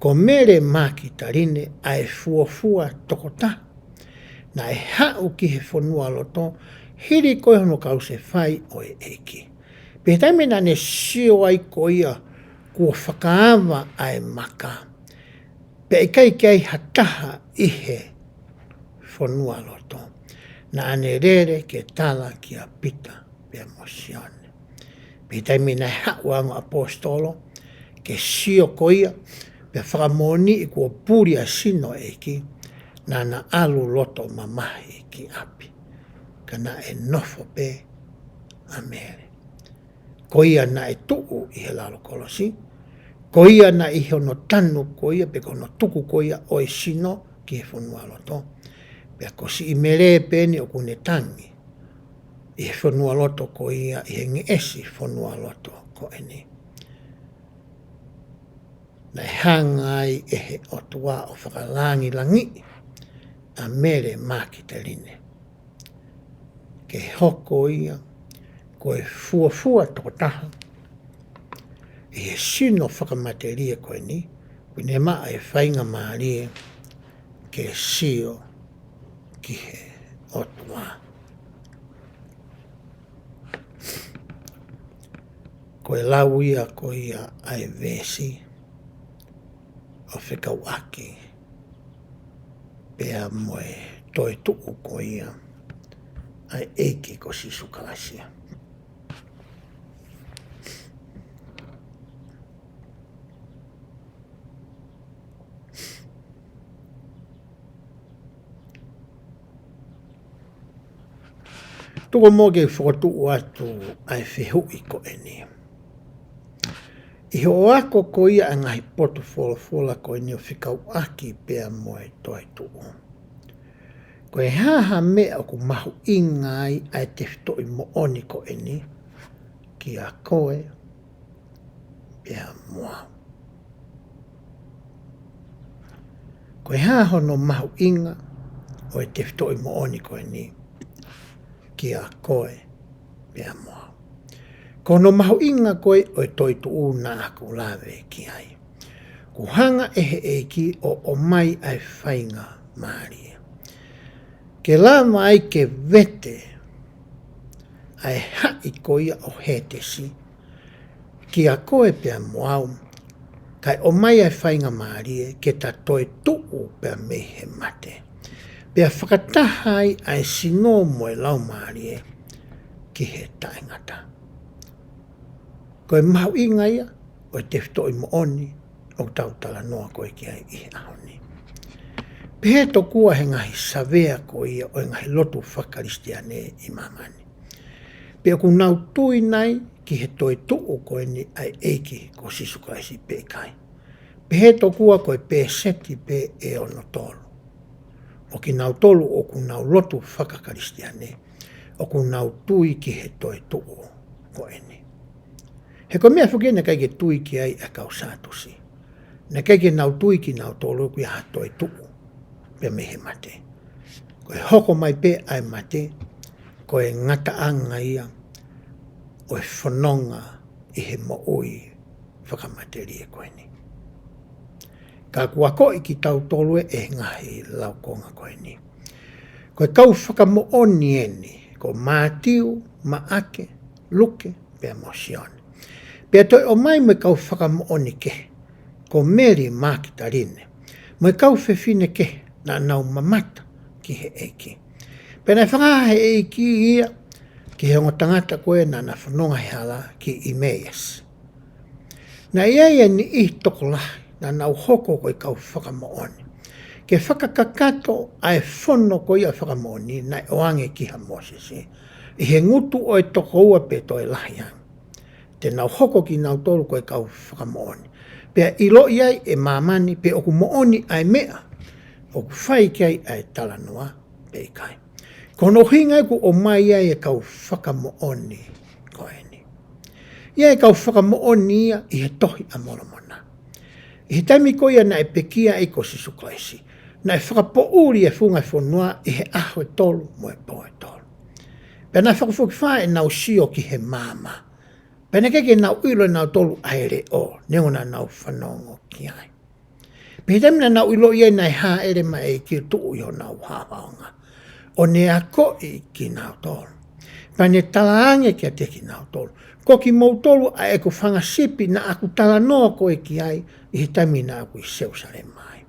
Ko mere maki tarine ai fuafua tokota. Na e hau ki he whanua loto, hiri koe hono kau se whai o e eiki. Pe taime na ne sio ai ko ia kua whakaawa ai maka. Pe e kai kei hataha i he whanua loto. Na ane rere ke tala ki a pita pe mo SIONE. Pe taime na hau anga apostolo ke sio ko ia pe whakamoni i kua puri a sino eiki na na alu loto mamahi ki api. Kana e nofo pe a mere. Ko ia na e tu'u i he lalo kolosi. Ko ia na i hono tanu ko ia pe kono tuku ko ia o e sino ki he whanua loto. Pea ko si i mere peni o kune tangi. I he whanua loto ko ia i he nge esi whanua loto ko eni. Na hangai e he otua o whakalangi langi a mere maki te line. Ke hoko ia, ko e fuafua toko taha. I he sino whakamateria koe ni, pune maa e whainga maarie ke sio ki he otua. Ko e lau ia ko ia ai vesi o whekau aki pea moe Toetu'u ko ia ai eiki ko Sisu Klaisi. Tuko mō ke whakatu'u atu ai whehui ko eni. I ho ako ko ia a ngahi poto whola ko eni o whikau aki pea moe Toetu'u. Ko e haha mea o ku mahu ingai ai te whitoi mo oni ko eni ki a koe pea moa. Ko e haha no mahu inga o e te whitoi mo oni ko eni ki a koe pia moa. Kono maho inga koe o Toetu'u na aku lawe ki ai. Ku hanga e ki o mai ai whainga maari. Ke la mai ke vete ai hai koia o hetesi ki a koe pia moau kai o mai ai whainga maari ke ta Toetu'u pia mehe mate. Pia whakatahai ai sino moe lau maari ki he taingata. Koe mahu inga ia o te whitoi mo oni o tautala noa koe ki ai i ahoni. Pehe to kua he ngahi savea ko ia o ngahi lotu whakaristiane i mamani. Pea ku nau tui nai ki he Toetu'u koe ni ai eiki ko sisukaisi pe kai. Pehe to kua koe pe seti pe e ono tolu. O ki nau tolu o ku nau lotu whakaristiane o ku nau tui ki he Toetu'u koe ni. He koe mea whukene kai ke tui ki ai a kau sātusi. Na kai ke nau tui ki nau tolu ki ha Toetu'u. Pea mehe mate. Koe hoko mai pe ai mate, koe ngata anga ia, o e whanonga i he mo ui whakamateri e koe ni. Ka kua koe ki tau tolue e ngahi lau konga koe ni. Koe kau whakamo oni eni, ko MATIU, maake, luke, pea mo SIONE. Pea toi o mai me kau whakamo oni ke, ko Mary Makitarine, me kau whewhine ke, na nau mamata ki he eiki. Pena whangaha he eiki ia ki he ongo tangata koe na na whanonga he hala ki Emmaus. Na ia ni i toko lahi na nau hoko koe kau whakamooni. Ke whakakakato ai whono koe a whakamooni na oange ki ha Mosesi. I he ngutu o e toko ua pe toi lahi ang. Te nau hoko ki nau tolu koe kau whakamooni. Pea ilo iai e mamani pe oku mooni ai mea o ku whai kai ai talanoa pe kai. Kono hinga ku o mai ia e kau whakamooni koe ni. Ia e kau whakamooni ia i he tohi a moramona. I he taimi koe ia na e pekia e ko sisukaisi. Na e whakapouri e whunga whonua i he aho e tolu mo e po e tolu. Pena whakafuki whae nau sio ki he mama. Pena keke nau ilo nau tolu aere o. Neona nau whanongo ki ai. Pehidamina nau ilo iei nai haa ere ma e ki tuu yo nau hawaonga. O ne a koi ki nau tolu. Pa ne talaange ki a te ki nau tolu. Ko ki mou tolu a e ku whanga sipi na aku tala noa koe ki ai i he tamina aku i seusare mai.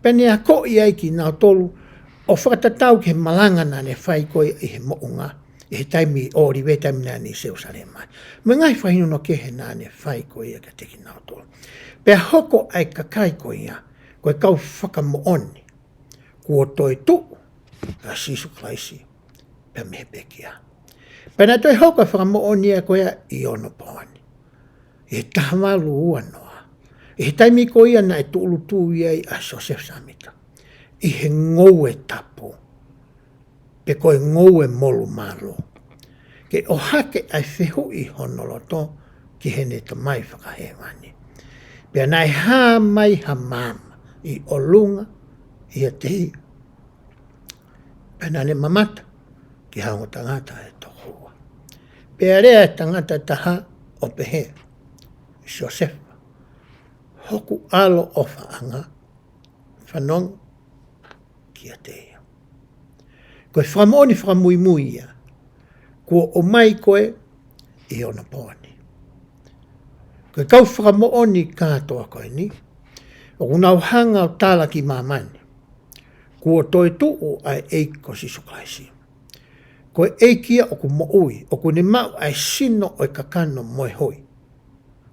Pa ne a koi ai ki nau tolu o whakatatau ki he malanga na ne whai koe i he mounga. I he taimi o riwe tamina ni seusare mai. Me ngai whahino no ke he na ne whai koe i a te ki nau tolu. Pea hoko ai kakai ko ia, koe kau whakamooni, kua Toetu'u, a sisu klaisi, pea mehe pekia. Pena toi hoko whakamooni ia koe i ono poani. I he tahamalu ua noa. I he taimi ko ia na e tuulu tuu iai a Joseph Samita. I he ngou e tapu. Pe koe ngou e molu malo. Ke o hake ai whehu i honoloto ki he ne tamai whakahewani. Pea nai haa mai ha mama i olunga i a tehi. Pea nane mamata ki haungo tangata e tohua. Pea rea tangata taha o pehe. Joseph. Hoku alo o whaanga. Whanong ki a tehi. Koe whamoni whamuimui ia. Kua o mai koe i ona pōni. Koe kau whakamooni kātoa koe ni, o kunau hanga o tāla ki mamani, kua Toetu'u ai eiko sisukaisi. Koe eikia o ku moui, o ku ne mau ai sino o e kakano moe hoi.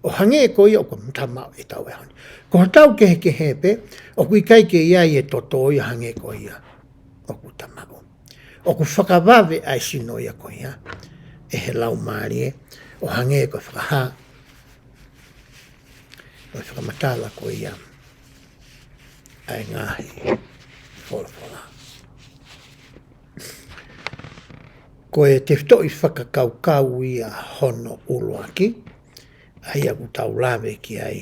O hange e koe o ku mtamau e tau e honi. Ko hatau ke hepe, o ku ikai ke iai e toto ia hange e koe ia, o ku tamau. O ku whakawawe ai sino ia koe ia, e he lau maari e, o hange e koe whakaha, o whakamatala ko ia ai ngahi whorwhora. Ko e te whitoi whakakaukau ia hono uloaki, ai aku tau lawe ki ai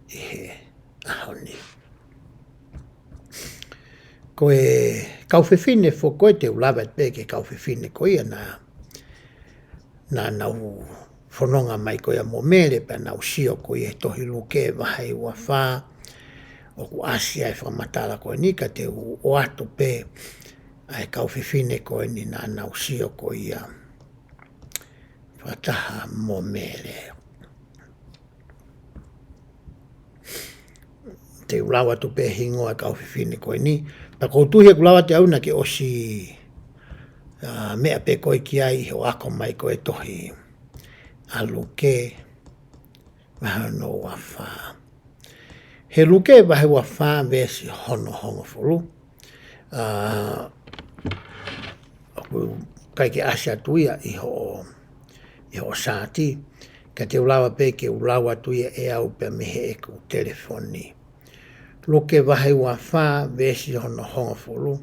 i he ahoni. Ko e kauwhewhine fo koe te ulawe te ke kauwhewhine ko ia na na nau whanonga mai koia mo mele pe nau sio ko i tohi luke wahai ua wha o ku asia e whamatala koe ni ka te o atu pe ai kau whiwhine koe ni na nau sio ko ia whataha mo mele. Te ulawa tu pe hingo ai kau whiwhine koe ni pa koutuhi ku lawa te auna ke osi mea pe koe ki ai o ako mai koe tohi aluke waha no wafa. He luke wahe wafa vesi hono hongo fulu. Kai ke asia tuia iho saati. Ka te ulawa pe ke ulawa tuia e au pe mehe e ku telefoni. Luke wahe wafa vesi hono hongo fulu.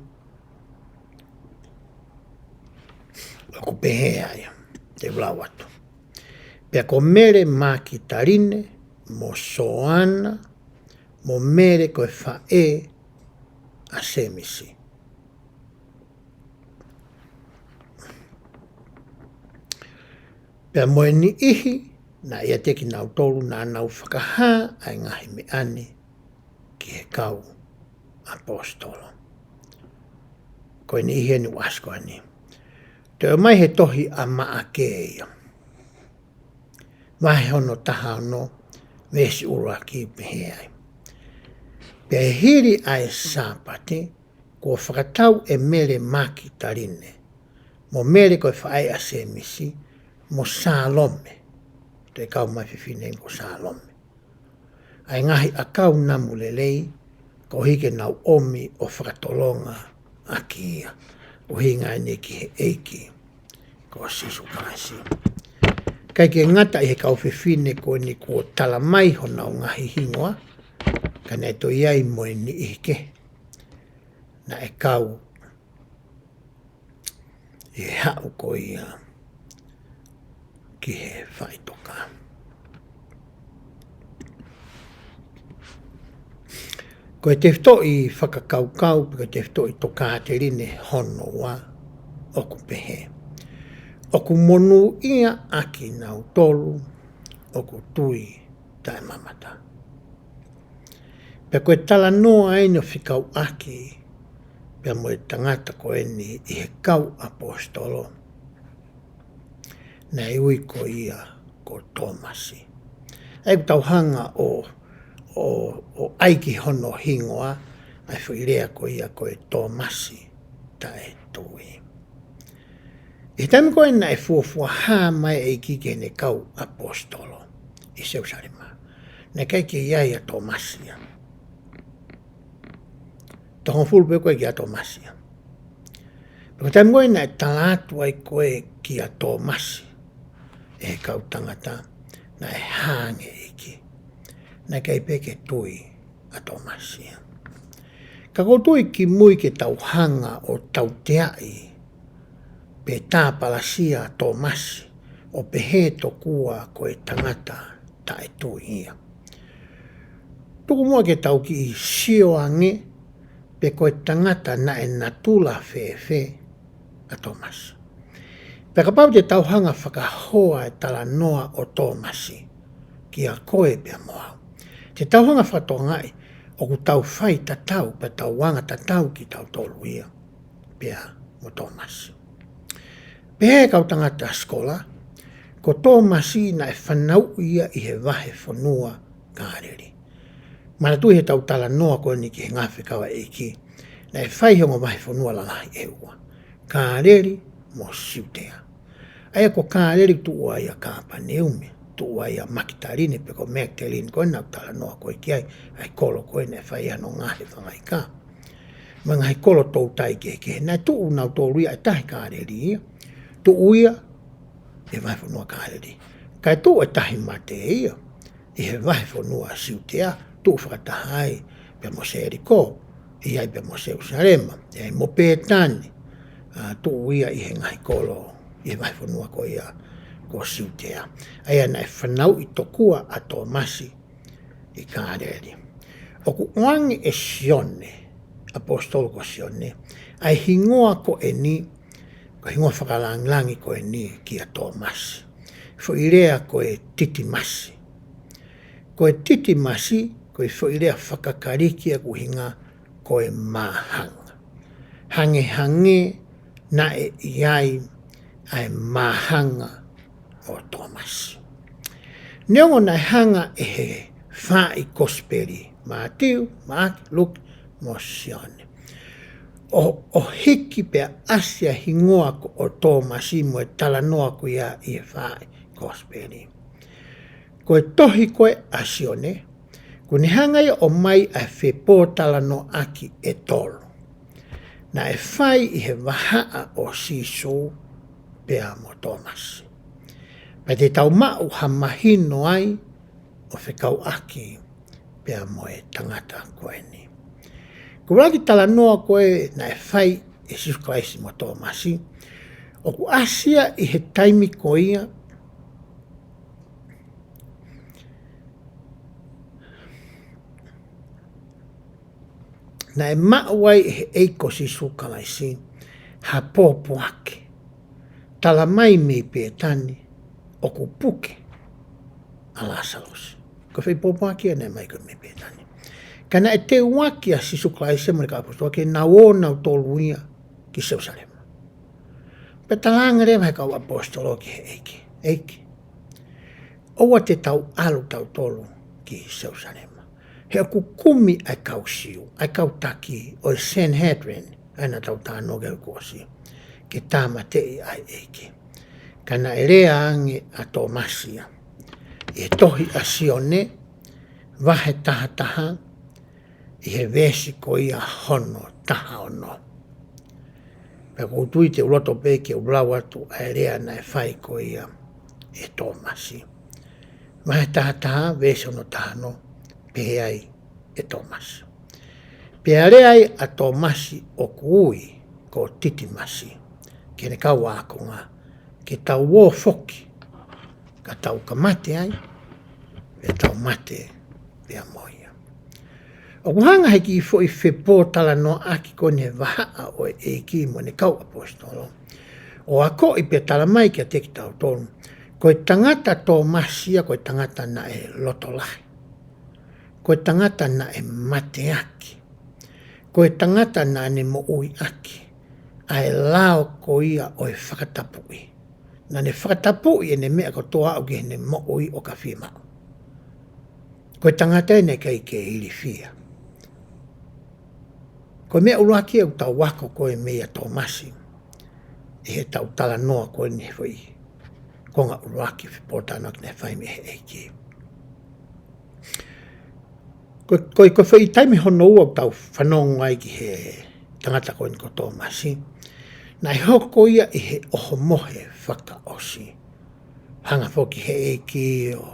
Ku pehe ai te ulawa tu. Pea ko mere maki tarine mo soana mo mere koe whae a semisi. Pea moe ni ihi na ia teki nau tolu na nau whakaha ai ngahi me ane ki he kau apostolo. Koe ni ihi ni wasko ani. Te o mai he tohi a maa keia. Wahe hono taha no vesi ura ki pehe ai. Pea hiri ai sāpate ko whakatau e mere maki tarine. Mo mere koe whae a semisi mo Salome. Te kau mai whiwhine ko Salome. Ai ngahi a kau namu lelei ko hike nau omi o whakatolonga a kia. O hinga ne ki he eiki ko sisu kasi. Kai ke ngata i he kau whiwhine ko ni ko tala mai hona o ngahi hingoa. Ka nei to iai moe ni ike. Na e kau i hau ko ia ki he whaitoka. Ko e tefto i whakakaukau, ko e tefto i toka te rine hono wa oku pehe. Oku monu ia aki nau tolu, oku tui tai mamata. Pea koe tala noa aina whikau aki, pea moe tangata ko eni i he kau apostolo. Na ui ko ia ko Tomasi. Ai tau hanga o aiki hono hingoa, ai whirea ko ia ko e Tomasi tae tui. I taimi ko ena e fuafua haa mai e kike ne kau apostolo i Seusarima. Ne kai ke iai a Tomasia. Tohon fulpe koe ki a Tomasia. Pero taimi ko ena e talatu ai koe ki a Tomasi. E kau tangata na e hange iki. Na kai peke tui a Tomasia. Ka tui ki mui ke tau hanga o tau teai. Pe tāpalasia Tomasi o pehe to kua ko e tangata tae tui ia. Tuku mua ke tau ki i sioange pe ko e tangata na e natula fe a Tomasi. Pe ka pau te tau hanga whakahoa e tala noa o Tomasi ki a koe pe moa. Te tau hanga whatongai o ku tau whai tatau pe tau wanga tatau ki tau tolu ia pe mo Tomasi. Pehe kau tangata skola, ko Tomasi na e whanau ia i he wahe whanua kāreri. Mana tui he tau tala noa koe ni ki he ngawhi kawa eiki, na e whaihonga wahe whanua lalahi e ua. Kāreri mo siutea. Aia ko kāreri tuua ia kāpa neume, tuua ia makitarine pe ko Magdalene koe nau tala noa koe ki ai kolo koe na e whaihano ngahe whangai ka. Mga he kolo tau tai ke na tuu nau tolu ia e tahi kāreri ia. Toetu'u ia e vai whanua kāreri. Kai tō e tahi mate ia, i he vai whanua siutea, tō whakatahai, pe mo se eriko, i ai pe mo se usarema, i ai mo pētani, tō ia i he ngai kolo, i he vai whanua ko ia, ko siutea. Ai ana e whanau i tokua a Tomasi i kāreri. O ku oangi e SIONE, apostolo ko SIONE, ai hingoa ko e ni, Ko hingoa whakalangi koe ni kia tō masi. Fo i rea koe titi masi. Koe titi masi, koe fo i rea whakakarikia kuhinga koe mahanga. Hange na e iai ai mahanga o tō masi. Neongo nai hanga e he wha i kosperi. MATIU, Luke, mo SIONE. O hiki pea asia hingoa ko o tō masi mo e talanoa ko ia i e wha i kosperi. Ko e tohi koe a SIONE, ko ni hanga i o mai a whepō talano aki e tolo. Na e whai i he wahaa o siso pea mo tō masi. Pa te tau mau ha mahino ai o whekau aki pea mo e tangata koe ni. Ko raki tala noa koe na e whai e sisu kaisi mo tō masi, o ku asia i he taimi ko ia, na e mauai i he eiko sisu kaisi, ha pōpo ake. Tala mai me pe tani, o ku puke a Lasalos. Ko whai pōpo ake e nei mai ko me pe tani. Kana e te waki a sisu klaise mo ka apostola ke na o na toluia ki Jerusalema. Pe talanga re mai ka apostola ki eiki. O te tau alu tau tolu ki Jerusalema. He ku kumi ai kau siu, ai kau taki o Sanhedrin ana tau tano ge kosi. Ke tama te ai eiki. Kana e rea ange a tō masia. E tohi a SIONE, wahe taha, i he vesi ko ia hono taha ono. Pea ko tui te uloto peke u blau atu a rea na e whai ko ia e tō masi. Wahe taha, vesi ono taha no, pehe ai e tō masi. Pea rea ai a tō masi o kui ko titi masi. Ke ne kau akonga, ke tau wō foki, ka tau ka mate ai, e tau mate pea moia. O kuhanga heki i fo i whepō tala no aki kone wahaa o e eiki mo ne kau apostolo. O ako i pe tala mai kia teki tau tonu, koe tangata tō masia, koe tangata na e lotolahi. Koe tangata na e mate aki. Koe tangata na ne mo ui aki. Ai lao ko ia o e whakatapui. Na ne whakatapui e ne mea ko toa au ki ne mo ui o ka whimau. Koe tangata e ne kei ke hiri whia. Koe mea uruaki au tau wako koe mea tō masi. E he tau tala noa koe ni hui. Konga uruaki whipotano ki ne whai me he eiki. Koe whai taimi hono ua tau whanongo ai ki he tangata koe ni ko tō masi. Nai hoko ia i he oho mohe whaka osi. Hanga whoki he eiki o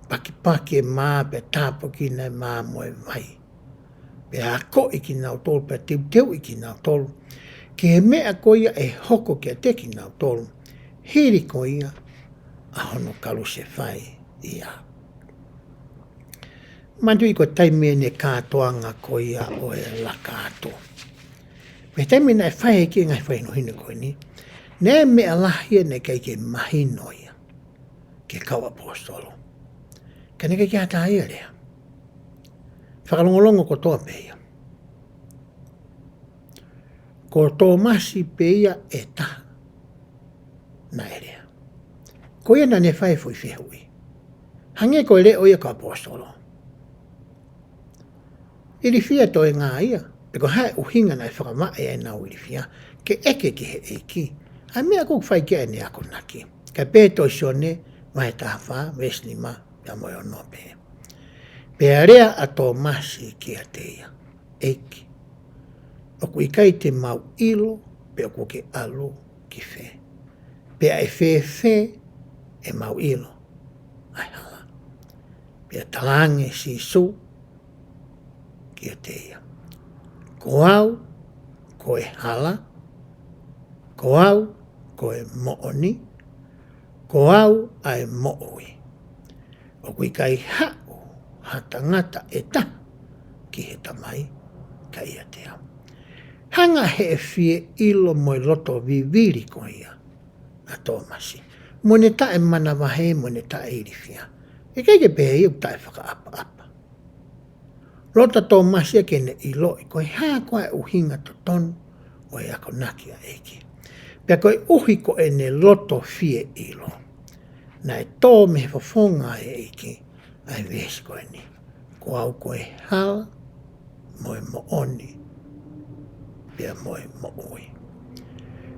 paki e maa pe tāpoki nei maa moe vai. Pe a ko i ki nau tolu, pe teu i ki nau tolu. Ke he mea ko ia e hoko ki a te ki nau tolu. Hiri ko ia a hono kalu se whai ia. Mandu i ko taimie ne kātoanga ko ia o e lakato. Me taimie na e whai e ki ngai whai no hine koe ni. Ne mea lahia ne kei ke mahino ia. Ke kau apostolo. Ka ne kei ki ata ia rea. Whakalongolongo ko toa pe ia. Ko tō masi pe ia e taha. Na e rea. Ko ia na ne whai fui whihui. Hange ko le o ia ka apostolo. Iri whia to e ngā ia. Peko hae uhinga na e whakamaa e nau iri whia. Ke eke ki he eiki. Hai mea kuk whai kia e ne ako naki. Ka pēto SIONE, mai taha wha, vesni ma, pia moe o no pe. Pea rea a tō masi ki a te ia. Eiki. O ku ikai te mau ilo, pe o ku ke alu ki whe. Pea e whe e mau ilo. Ai hala. Pea talange si su ki a te ia. Ko au, ko e hala. Ko au, ko e mooni. Ko au, ai mooi. O ku ikai hau, ha tangata e ta ki he tamai ka ia te au. Hanga he fie ilo mo loto viviri ko ia. A Tomasi. Mo ne tae mana wahe mo ne tae irifia. E keke pehe iu tae whaka apa. Lota Tomasi e kene ilo i koe haa koe uhinga to tonu o e ako nakia eke. Pea koe uhi ko e ne loto fie ilo. Na e tō me whafonga e eke ai vesi koe ni. Ko au koe hala moe mo oni. Pea moe mo ui.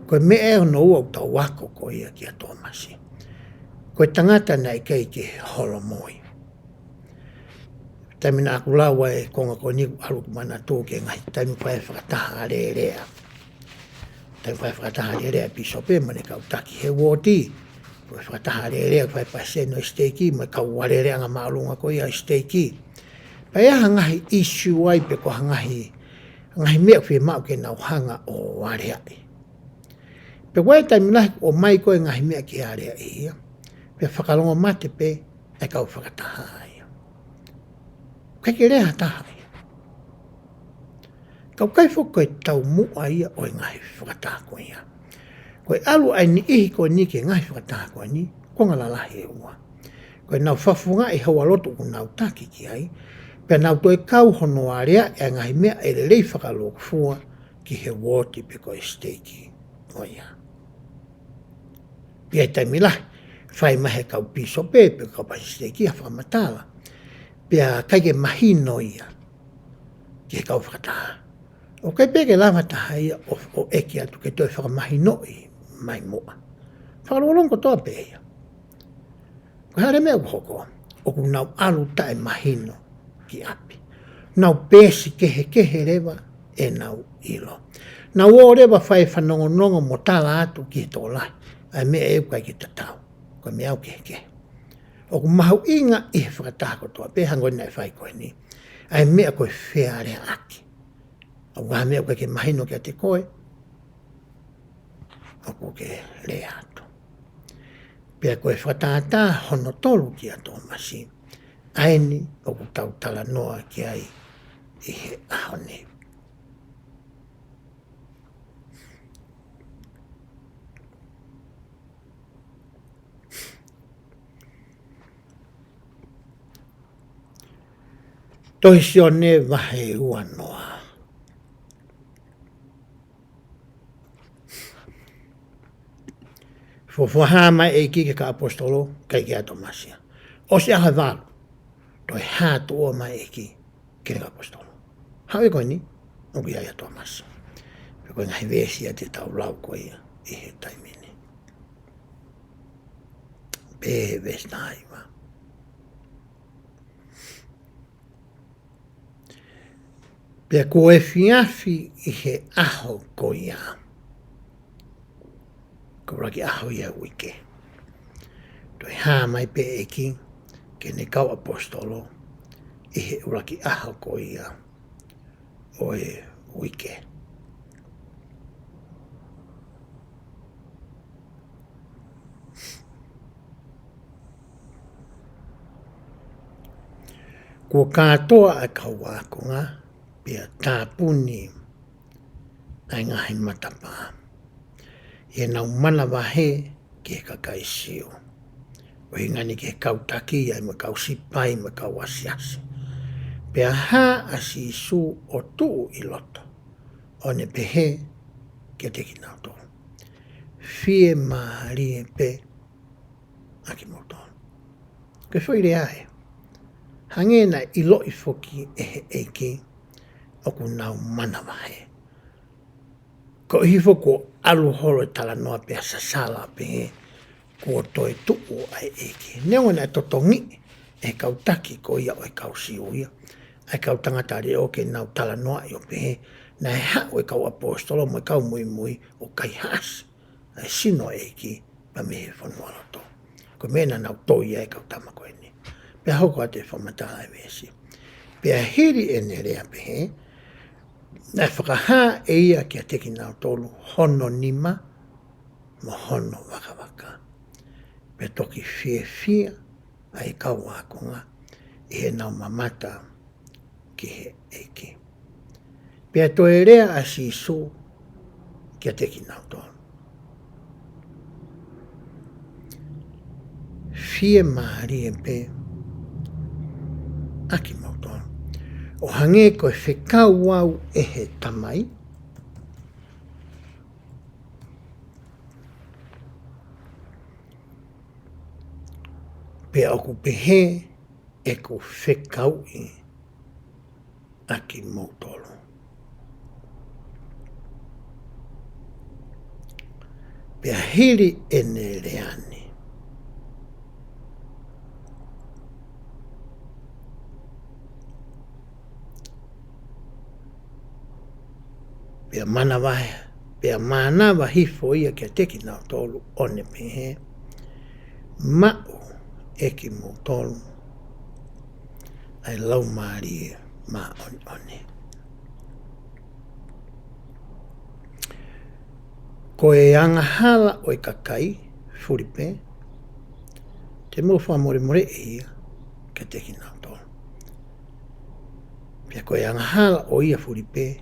Koe me e ono ua utau wako ko ia ki a Tomasi. Koe tangata na i kei ke holo moi. Taimina aku lawa e konga ko niku alu kumana tō ke ngai. Taimi whae whakataha area. Taimi whae whakataha area piso pe mane kau taki he wōti. Koe whakataha area whae paseno steiki. Mai kau warerea nga maalunga ko ia steiki. Pai aha ngahi issue ai pe ko hangahi mea whi mau ke nau hanga o wareai. Pe wai taimina o mai koe ngahi mea ki area ia. Pe whakalongo mate pe e kau whakataha ia. Kai ke rea taha ia. Kau kai whako e tau mua ia o e ngahi whakataha ko ia. Koe alu ai ni ihi koe ni ke ngahi whakataha ko ni, ko ngalalahi e ua. Koe nau whafunga i hawa loto ku nau taki ki ai, pe nau toi kau hono area e ngahi mea e lelei whakalok fua ki he wōti pe koe steiki o ia. Pia taimilahi, whai mahe kau piso pe kau pasi steiki a whamatala. Pia kaike mahino ia ki he kau whakataha. O kai peke lava taha ia o eki atu ke toi whakamahino i mai mua. Whakalolongo toa pe ia. Ko hare mea uhoko, o ku nau alu tae mahino ki api. Nau pesi kehe rewa e nau ilo. Nau o rewa whai whanongonongo mo tala atu ki he tōlai. Ai mea e ukai ki tatau. Ko mea au kehe. O ku mahu inga i he whakataha kotoa. Pe hangoi nai whai koe ni. Ai mea koe whea aki. O ngaha mea koe ke mahino kia te koe. O ku ke rea atu. Pea koe whakatata hono tolu ki a Tomasi. Aini o ku tau tala noa ki ai i he ahone. Toi SIONE wahe ua noa. Fofoha mai e ki ke ka apostolo kai ki a Tomasi. O se aha walu. Toi hātu o mai e ki ke ka apostolo. Hau e koe ni, o ki ai a Tomasi. Pe koe ngahi vesi a te tau lau koe ia i he taimini. Pe vesi nai wa. Pea koe fiafi i he aho ko ia. Ko raki aho ia wike. Toi hā mai pe eki ke ne kau apostolo i he raki aho ko ia o e wike. Kua kātoa a kau wākonga pia tāpuni ai ngahi matapa. Ie nau mana wahe ke kakaisio. O hingani ke kautaki ai me kau sipai me kau asiasi. Pea ha asi su o tuu i loto. O ne pehe ke te kinauto. Fie maari pe aki moto. Ke whaire ae. Hangena i lo i foki e he eiki o ku nau mana wahe. Ko hifo ko alu horo tala noa pe sasala pe ko Toetu'u ai eke. Neonga na totongi e kau taki ko ia o e kau siu ia. Ai kau tangata re o ke nau tala noa i o pe na e ha o e kau apostolo mo e kau mui o kai has. Ai sino eke pa me he whanua loto. Ko mena nau toi e kau tamako e ni. Pea hoko a te whamatala e vesi. Pea hiri e ne rea pe he. Na whakaha e ia ki a teki nau tolu hono nima mo hono waka. Pe toki fia ai kau wakonga i he nau mamata ki he eki. Pea toe rea a si so kia te ki nau tolu. Fie maari e pe aki mau tolu. O hange koe whekau au e he tamai. Pea oku pehe e ko whekau i aki mau tolu. Pea hiri e ne reane. Pea mana wahe, pea mana wahifo ia kia teki nau tolu one pehe. Ma'u e ki mau tolu. Ai lau maari ma one. Ko e anga hala o i kakai, furipe, te mo more more e ia, ke teki nau tolu. Pia ko e anga hala o ia furipe,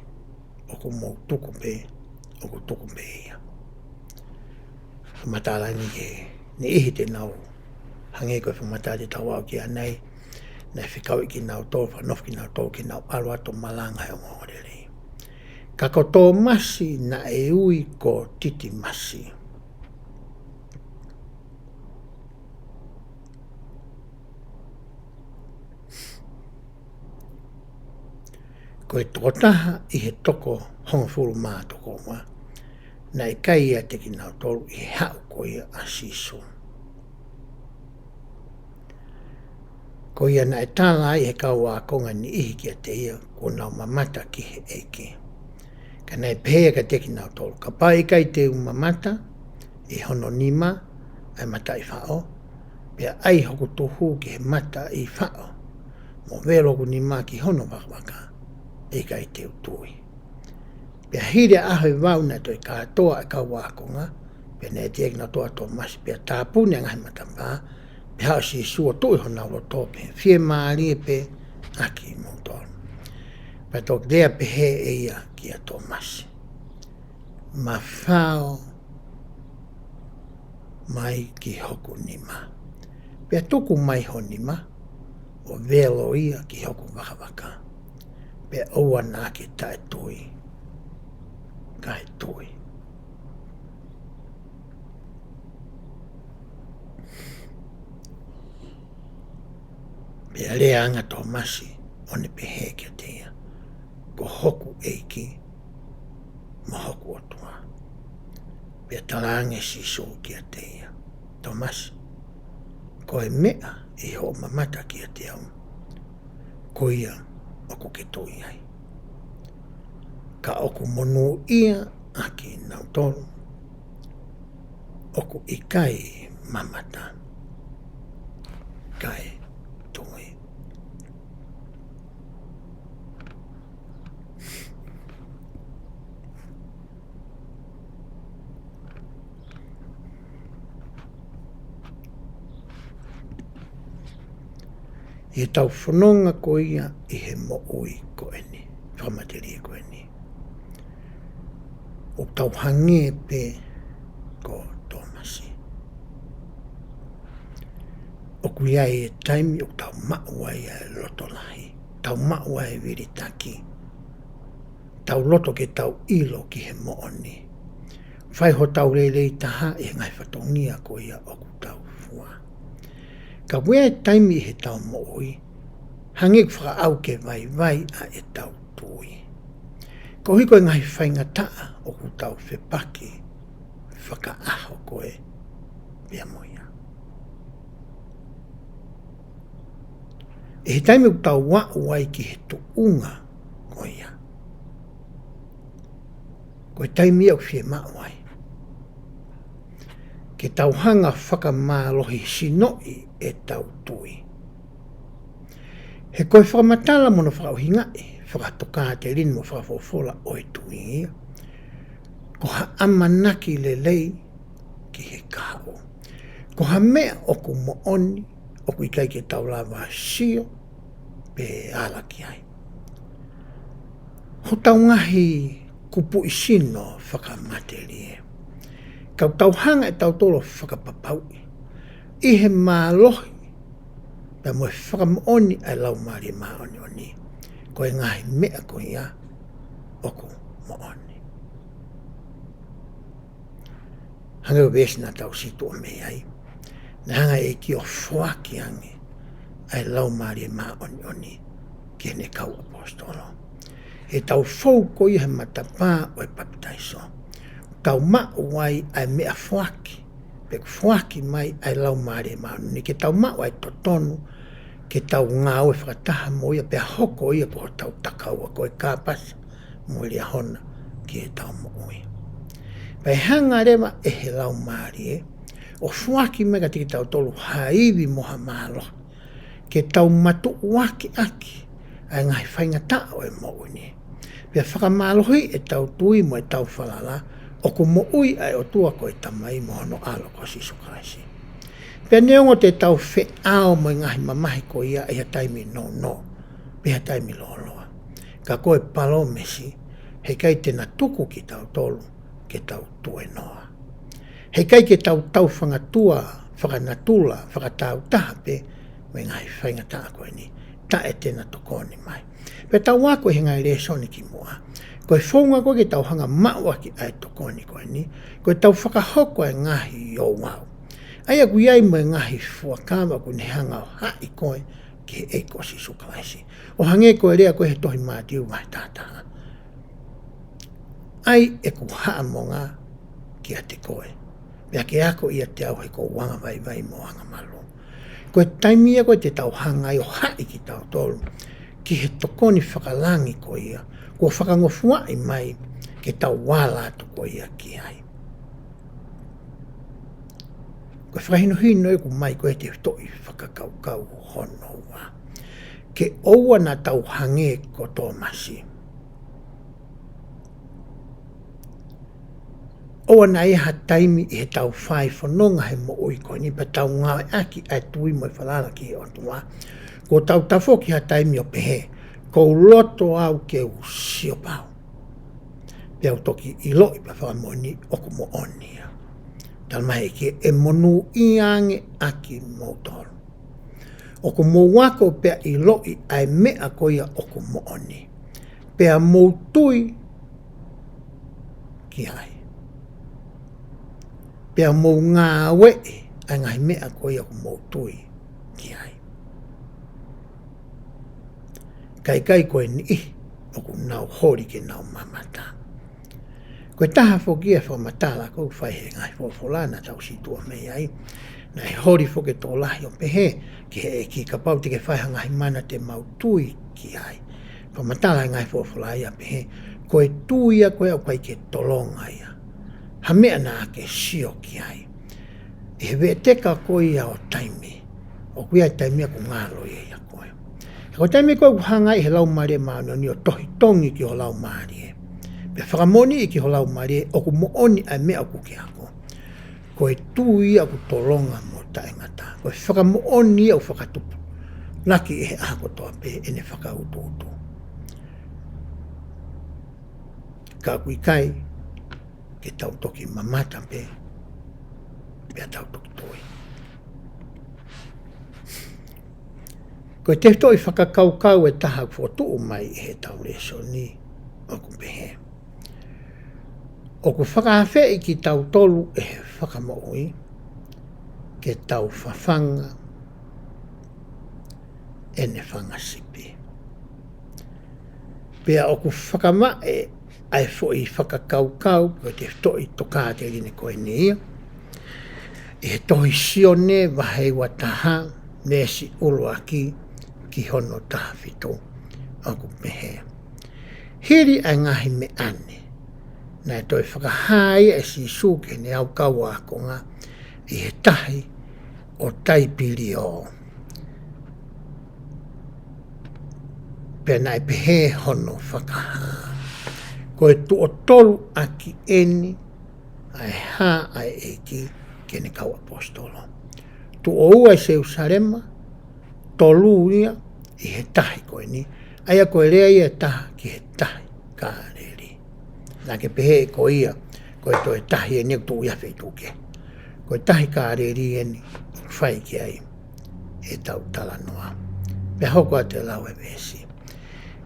o ko mo tuku pe, o ko tuku pe ia. Whamatālangi ke, ne ihi te nau, hange koe whamatā te tau au ki anei, nei whikau i ki nau tolu, whanof ki nau tolu, ki nau alo ato malanga e o ngore rei. Ka ko tō masi na e ui ko titi masi. Ko e tokotaha i he toko hongafuru maa toko ma, na e kai ia te ki nau tolu i he hau ko ia a siso. Ko ia na e tāla i he kau a konga ni ihi kia te ia, ko nau mamata ki he eike. Ka nei pēa ka teki nau tolu. Ka pai kai te umamata, i hono nima, ai mata i whao. Pea ai hoku tohu ki he mata i whao. Mo vero ku nima ki hono wakawaka, i kai te utui. Pea hire ahoi wau na toi katoa e kau wakonga, pea nei tieki nau toa tō masi, pea tāpune ngai matamba, pea hao si sua tui hona ulo tōpe, fie maari e pe, aki i mau tolu. Pea tok dea pehe e ia ki a tō masi. Ma whao mai ki hoku nima. Pea tuku mai ho nima, o velo ia ki hoku wakawaka. Pea oua nā ki tae tui. Kai tui. Pea rea anga tō masi, one pehe kia te ia. Ko hoku eiki, ma hoku otua. Pea talange si so kia te ia. Tomas, ko e mea i ho mamata kia te au. Ko ia oku ke tui ai. Ka oku monu ia aki nau tolu. Oku i kai mamata. Kai tui. I tau whanonga ko ia i he mo ui ko eni, whamateri ko eni. O tau hange pe ko Tomasi. O kuiai e taimi o tau mauai e lotolahi, tau mauai e viritaki. Tau loto ke tau ilo ki he mo oni. Whai ho tau rei taha e ngai whatongia ko ia o ku tau fua. Ka wea e taimi he tau mo'oi, hangek whakaau ke vai a e tau tui. Ko hiko e ngai whaingataa o ku tau whepaki, whakaaho koe pia moia. E he taimi o tau wa'u ai ki he tuunga ko ia. Ko e taimi au whie ma'u ai. Ke tau hanga whakamālohi sinoi e tau tui. He koe whakamatala mono whakauhingai, whakatoka te rin mo whakafofola o e tui ia. Ko ha amanaki le lei ki he kao. Ko ha mea oku mo oni, oku i kai ke tau lava sio, pe ala ki ai. Ho taungahi kupu isino whakamaterie. Kau tauhanga e tautolo whakapapaui. I he mālohi, pia moe whakamooni ai lau maari maoni oni. Ko e ngahi mea ko ia, oku mooni. Hanga o vesna tau situ o mea ai. Na hanga e ki o whuaki ange, ai lau maari maoni oni, ki ne kau apostolo. E tau fau ko i he matapā o e papitaiso. Tau mao wai ai mea whuaki, pe whuaki mai ai lau maari maoni, ke tau mao ai totonu, ke tau ngāo e whakataha mo ia, pe hoko ia ko tau takaua, ko e kāpasa, mo ia hona, ki e tau mo ui. Pai hanga rewa e he lau maari e, o whuaki mega tiki tau tolu haiwi moha mālo, ke tau matu waki aki, ai ngai whainga tao e mo ui ni. Pia whakamālohi e tau tui mo e tau whalala, o ko mo ui ai o tua ko e tamai mo hono alo ko sisu kaisi. Pia neongo te tau whe ao mo ngahi mamahi ko ia e taimi no, pia taimi loa. Ka koe palo mesi, he kai tena tuku ki tau tolu, ke tau tue noa. He kai ke tau whangatua, whakanatula, whakatau taha pe, me ngahi whainga taha koe ni, ta e tena tokoni mai. Pe tau wako he ngai resoni ki mua. Koe whaunga koe ke tau hanga maua ki ai tokoni koe ni, koe tau whakahoko e ngahi o wau. Ai aku iai mo e ngahi fuakama ku ne hanga o hai koe ki e kosi sukalaisi. O hange koe rea koe he tohi MATIU mai tātaha. Ai e ku haa monga ki a te koe. Pea ke ako ia te au he ko wanga vai mo hanga malo. Koe taimia koe te tau hanga i o hai ki tau tolu. Ki he tokoni whakalangi ko ia. Ko whakangofuai mai ke tau wala to ko ia ki ai. Koe whakahinohino e ku mai koe te toi whakakaukau hono wa. Ke oua na tau hange ko tō masi. Oa na ha taimi i he tau whai whanonga he mo ui koe ni pa tau ngawe aki ai tui mo i whalala ki he otua. Ko tau tafo ki ha taimi o pehe, ko loto au ke u sio pau. Pea toki i loi pa whamoni oku mo onia. Talmahe ke e monu i ange aki mo tolu. Oku mo wako pea i loi ai mea koia oku mo oni. Pea mo tui ki ai. Pea mo ngā wei ai ngai mea koia oku mo tui ki ai. Kai koe ni oku nau hori ke nau mamata. Koe taha whoki e whamatala kou whai he ngai whawholana tau situa mei ai. Na e hori whoke tō lahi o pehe ki he ki ka pau te ke whai hangai mana te mautui ki ai. Whamatala ngai whawholai a pehe. Koe tuia koe au kai ke tolonga ia. Ha mea na ke sio ki ai. E he vea teka koe ia o taimi. O kuia taimi aku ngalo ia ia koe. Ko taimi koe kuhangai he lau maare maano ni o tohi tongi ki ho lau maare. Pe whakamoni i ki ho lau maare o ku mooni ai mea ku ki ako. Koe tui aku tolonga mo taengata. Koe whakamooni au whakatupu. Laki e he ako toa pe ene whakaututu. Ka kui kai ke tau toki mamata pe. Pea tau toki toi. Koe te toi whakakaukau e taha Toetu'u mai i he tau reso ni oku pehe. Oku whakahawhe i ki tau tolu e he whakamoui ke tau whawhanga e ne whangasipi. Pea oku whakama e ai fwoi whakakaukau koe te toi toka te rine koe ni ia. E he tohi SIONE wahei wataha nesi ulu aki ki hono taha whito aku pehe. Hiri ai ngahi me ane, na e toi whakahai e si suke ne au kaua ako ngā i he tahi o taipiri o. Pea nai pehe hono whakaha. Koe tu o tolu aki eni, ai ha ai eki kene kau apostolo. Tu o ua i Jerusalema, tolu ia i he tahi koe ni, aia koe rea ia taha ki he tahi kāreri. Nā ke pehe ko ia, koe toi tahi e niu tū ia whi tūke. Koe tahi kāreri e ni whai ki ai e tau talanoa. Pea hoko a te lau e vesi.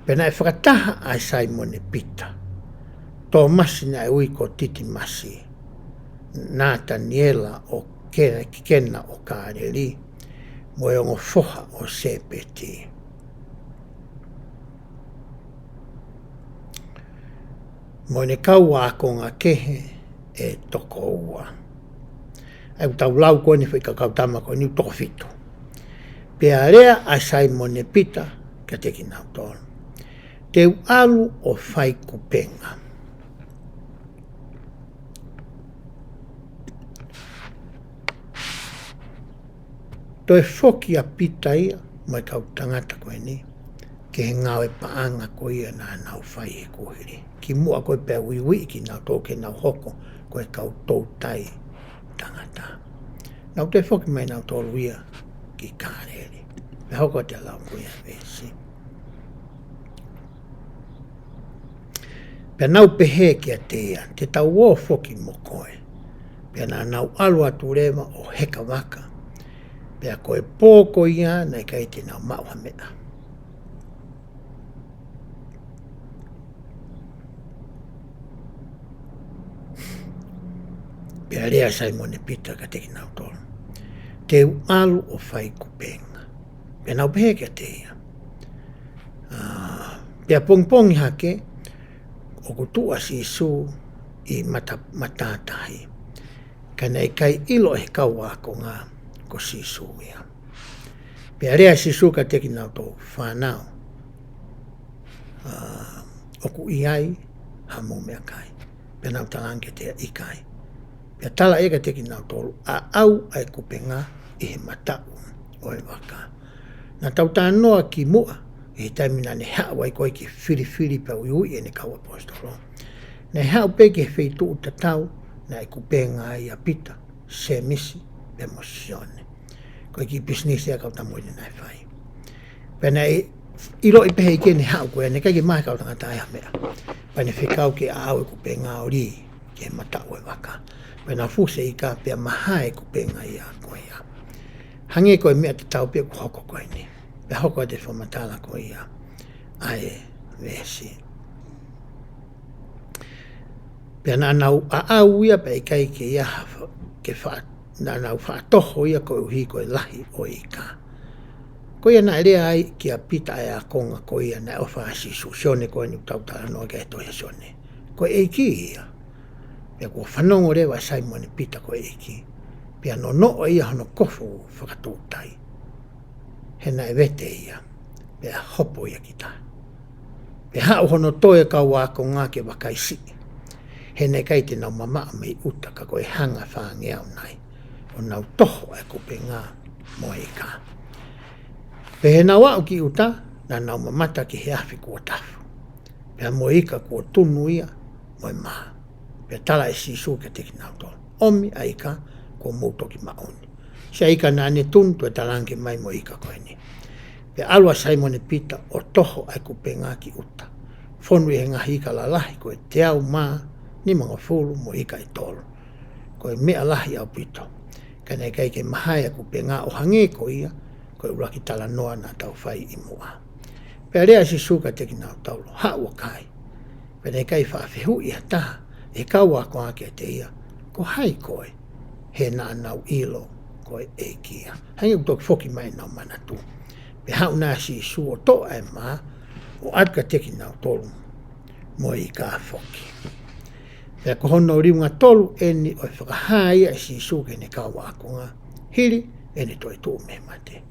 Pena e whakataha ai Simone Peter. Tō masi na e ui ko titi masi. Nā Daniela o kena o kāreri. Mo e ongo foha o sepeti. Mo ne kau a konga kehe e toko ua. Ai tau lau koe ni whika kautama koe ni toko fitu. Pea rea a Simone Peter ka teki nau tōnu. Teu alu o whai kupenga. Toi foki a pita ia, mai kau tangata koe ni, ke he ngau e paanga ko ia nā nau whai he kohiri. Ki mua koe pēr wiwi ki nau tōke nau hoko, koe kau tōtai tangata. Nau te foki mai nau tōlu ia ki kāreri. Me hoko te lau koe a vesi. Pea nau pehe ki a teia, te tau wō foki mo koe. Pea nā nau alu atu rewa o heka waka. Pea koe pōko ia nei kai te nau maua mea. Pea rea Simone Peter ka teki nau tolu. Teu alu o whai kupenga. Pea nau pehe ki a teia. Pea pongpongi hake, o kutua si su i matatahi. Ka nei kai ilo he kaua ko ngā ko si su ia. Pea rea si su ka teki nau tō whanau. O ku iai hamu mea kai. Pea nau talange te ikai. Pea tala e ka teki nau tōru a au ai kupenga i he matau o e waka. Nā tau tā noa ki mua i he taimina ne hao ai koe ki whiri pa ui e ne kau apostolo. Ne hao pe ki he whitu uta tau na ai kupenga i a pita se misi pe mo SIONE. Koe ki business ea kau tamoine nai whai. Pena iro i pehe i ke ne hao koe ne kai ki mai kau tangata ai hamea. Pane whikau ki a au e kupenga o ri ki he matau e waka. Pena fuse i ka pia maha e kupenga i a koe ia. Hange koe mea te tau pia ku hoko koe ni. Pea hoko te whamatala koe ia. Ai vesi. Pea nā nau a au ia pe i kai ke ia ke nā nau whaatoho ia koe uhi koe lahi o i ka. Koe ia nā rea ai ki a pita e a konga koe ia nā ofa asi su SIONE koe ni utautara noa ke tohe SIONE. Koe e ki ia. Pea kua whanongo rewa Simone Peter koe eki. Pea no noo ia hono kofu whakatūtai. Hena e wete ia. Pea hopo ia ki tā. Pea hao hono toe kau ako ngā ke wakaisi. Hena e kai te nau mamaa mei uta ka koe hanga whaange au nai. O nau toho e kupe ngā moe i kā. Pea he nau au ki uta, na nau mamata ki he awhi kua tafu. Pea moe ika kua tunu ia, moe maa. Pea tala e sisu ke teki nau tolu. Omi a ika ko moutoki maoni. Sia ika nā ne tunu tue talange mai mo ika koe ni. Pea alua Simone Peter o toho ai kupe ngā ki uta. Whonu e ngahi ika la lahi koe te au maa ni mga fulu mo ika i tolu. Koe mea lahi au pito. Kanei kai ke mahai a kupe ngā o hange ko ia koe uraki tala noa nā tau whai i mua. Pea rea sisu ka teki nau taulo. Haua kai. Pea kai whawhihu i hataha. E kaua ko ake te ia, ko hai koe, he nā nau ilo koe e kia. Hangi utoki whoki mai nau manatu. Pe hau nā si suo to e maa, o atka teki nau tolu, mo i kā whoki. Pea ko hono riunga tolu eni o whakahāia e si suke ne kaua ako ngā, hiri eni Toetu'u me mate.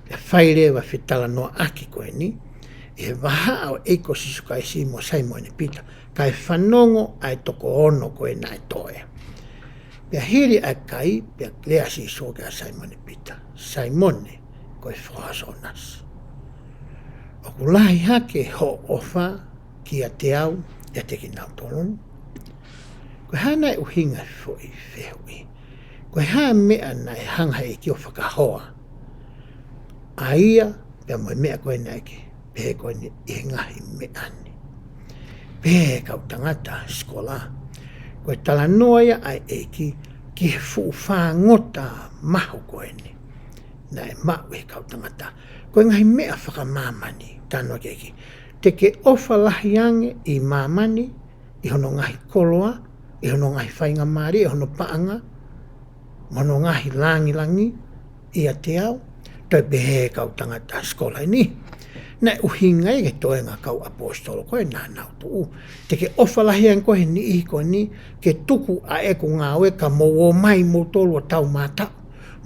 Pea whairewa whitala noa aki koe ni, e waha o eiko sisuka e si mo Simone Peter, kai whanongo ai toko ono koe nai toe. Pea hiri ai kai, pea lea si soke a Simone Peter. Simone koe whaasonas. O kulahi hake ho ofa ki a te au, e teki nau tolun. Koe hana e uhinga fwoi whehui. Koe haa mea nai hanga e ki o whakahoa. A ia, pea moe mea koe nai ki, pehe koe ni e ngahi mea ni. pehe kau tangata skola. Koe tala noia ai eiki ki he fu whangota mahu koe ni. Nai mau e kau tangata. Koe ngai mea whakamamani tano keiki. Te ke ofa lahi ange i mamani, i hono ngahi koloa, i hono ngahi whainga maari, i hono paanga, hono ngahi langi, ia te au, toi pehe kau tangata skola ni. Nai uhinga e ke toe ngā kau apostolo koe nā nau tuu. Te ke ofa lahi ange koe ni i koe ni, ke tuku a eko ngā weka mo o mai mo tolo tau mātau,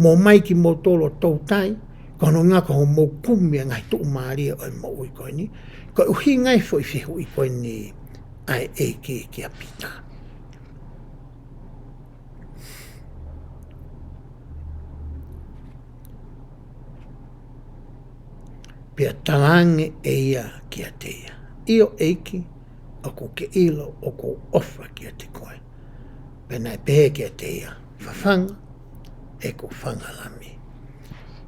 mo mai ki mo tolo tau tai, kono ngā koho mo kumia ngai tuu maari o mo ui koe ni, koe uhinga e fo i whihu i koe ni ai e ki a pita. Pia talange e ia ki a te ia. Io eiki, o ko ke ilo, o ko ofa ki a te koe. Pena e pehe ki a te ia, whawhanga, e ko whanga lami.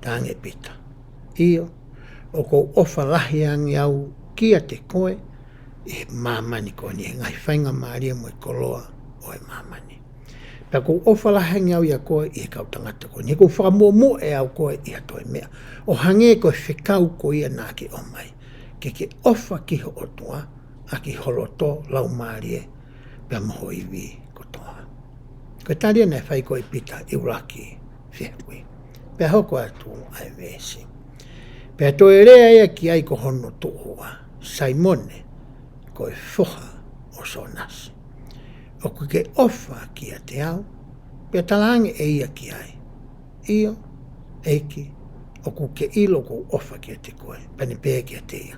Tange pita. Io, o ko ofa lahi angi au ki a te koe, e mamani koe ni, ngai whainga maaria mo i koloa o e mamani. Pea ko ofa lahi angi au ia koe, i e kau tangata koe ni, ko whakamomo e au koe i a toi mea. O hange koe whikau ko ia nā ki o mai. Ke ofa ki ho otua, a ki holoto lau maarie, pea moho iwi kotoa. Koe taria nei whai koe pita i uraki whihui. Pea hoko atu ai vesi. Pea toi rea ia ki ai ko hono tuua, SIONE, koe whoha o sonasi. O ke ofa ki a te au, pea talange e ia ki ai. Io, eiki, o ke ilo ko ofa ki a te koe, pane pēe ki a te ia.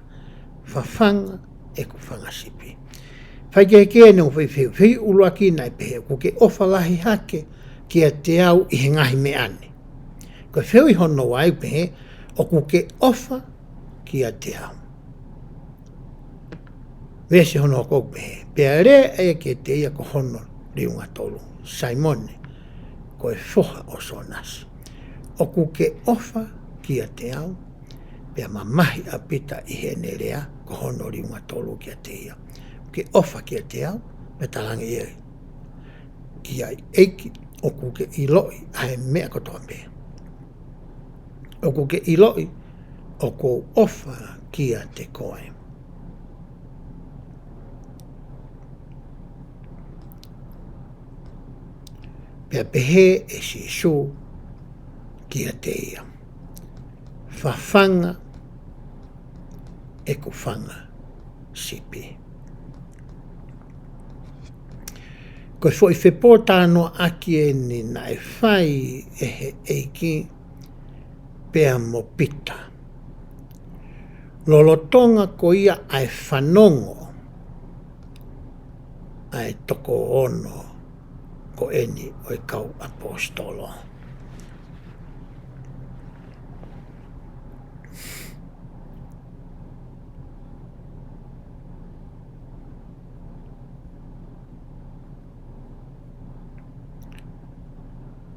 Whawhanga e ku whangasipi. Whai ke kea neu whi ulua ki nai pehe, ko ke ofa lahi hake ki a te au i he ngahi me ane. Ko whiu i hono wai pehe, o ko ke ofa ki a te au. Vese hono o kou pehe. Pea rea e ki a te ia ko hono riunga tolu. SIONE, ko e whoha o sonasi. O ko ke ofa ki a te au, pea mamahi a pita i he nerea ko hono riunga tolu ki a te ia. Ke ofa ki a te au, me talangi e ki ai eiki o ko ke iloi ai mea kotoa pea. O ko ke iloi o ko ofa ki a te koe. Pea pehe e si su ki a te ia. Whawhanga e ku whanga sipi. Koe fwoi whepo tāno aki e ni na e whai e he eiki pea mo pita. Lolotonga ko ia ai whanongo ai toko ono ko eni o i kau apostolo.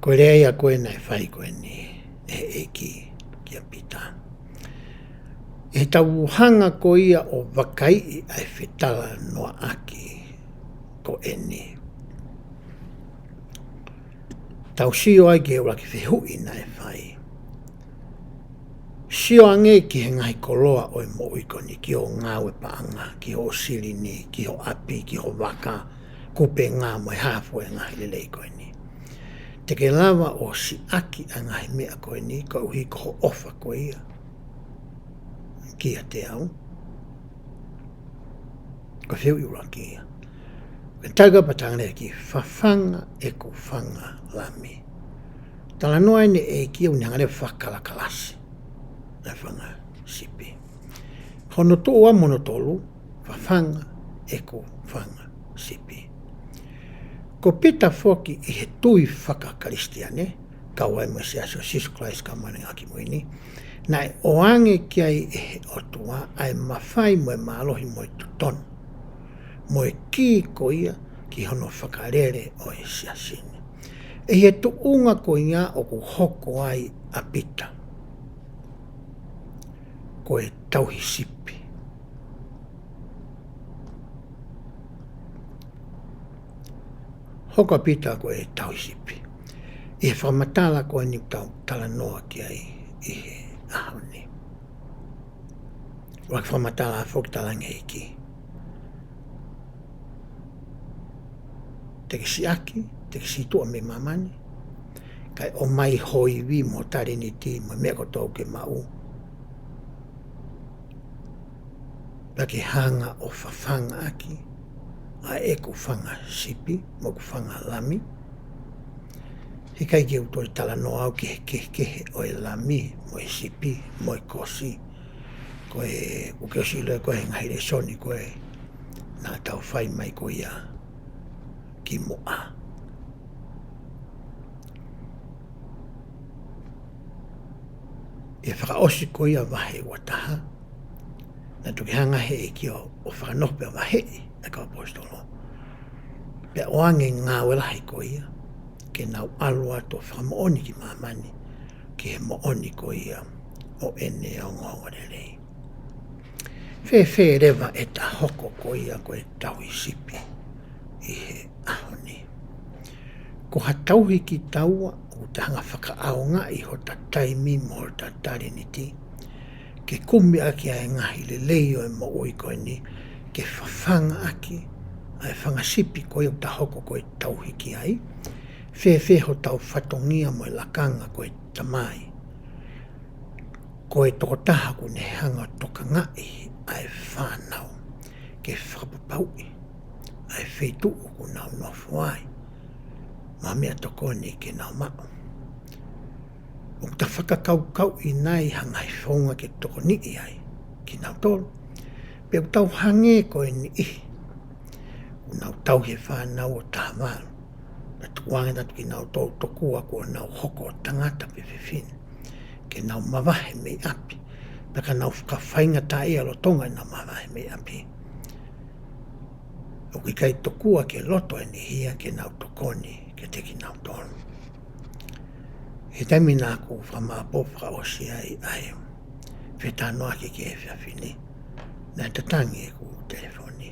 Ko rea ia koe nai whai koe ni e eki ki a pita. E tau hanga ko ia o wakai ai whetala noa aki ko eni. Tau sio ai ke ura ki whihui nai whai. Sio ange ki he ngai koloa o i mo ikoni ki o ngāwe paanga, ki o sirini, ki o api, ki o waka, kupe ngā mo e hafu e ngahi lelei koe ni. Te ke lava o si aki a ngahi mea koe ni, ko uhi ko ofa koe ia. Ki a te au. Ko whiu i ura ki ia. Ke taga patangre ki whawhanga e ku whanga lami. Tala noa ne e ki au ngare whakala kalasi. Na whanga sipi. Hono toa mono tolu, whawhanga e ku whanga sipi. Ko pita foki i he tui whakakaristiane, kawai mo se aso Jesus Christ ka mane aki moini, nai oange ki ai e he otua ai mawhai mo e maalohi mo i tutonu, mo e ki ko ia ki hono whakarere o e siasini. E he tuunga ko ia o ku hoko ai a pita, ko e tauhi sipi. Hoka pita ko e tausipi. I he whamatala ko e ni tau tala noa ki ai i he aho ni. Wak whamatala a whoktalange i ki. Te kisi aki, te kisi tua me mamani. Kai o mai hoi vi mo tari ni ti mo mea kotou ke mau. Paki hanga o whawhanga aki. A e ku whanga sipi, mo ku whanga lami. He kai ki uto i tala no au ki he kehe o e lami, mo e sipi, mo e kosi. Ko e ukeosi loe koe ngaire soni koe nā tau whai mai ko ia ki moa. E whakaosi ko ia wahe wataha. Nā tuki hanga he e ki o whakanope a wahe e ka apostolo. Pea oange ngā welahi ko ia. Ke nau alua to whamaoni ki mamani. Ki he mooni ko ia o ene o ngongore rei. Whe rewa e ta hoko ko ia ko e tau i sipi i he ahoni. Ko ha tauhi ki taua o te hanga whakaaonga i ho ta taimi mo ta tariniti. Ke kumi aki a e ngahi le leio e mo oi koe ni. Ke whawhanga aki a e whangasipi ko i o ta hoko ko e tauhi ki ai. Whe ho tau whatongia mo e lakanga ko e tamai. Ko e tokotaha ko ne hanga toka ngai ai whanau ke whakapapaui ai wheitu'u ko nau nofu ai. Ma mea toko ni ke nau mao. O ta whakakau i nai hangai whaunga ke toko ni i ai ki nau tolu. Pe o tau hange ko e ni ihi. O nau tau he whanau o tāwaru. Na tukuange tatu ki nau tolu tokua ko nau hoko o tangata pe whiwhine. Ke nau mawahe mei api. Peka nau whakawhainga tā ea lo tonga nau mawahe mei api. O ki kai tokua ke loto e ni hia ke nau tokoni ke te ki nau tonu. He taimi nā ku whamaapo whakaosi ai ai. Whetanoa ke e whiawhine. Nā tatangi e ku telefoni.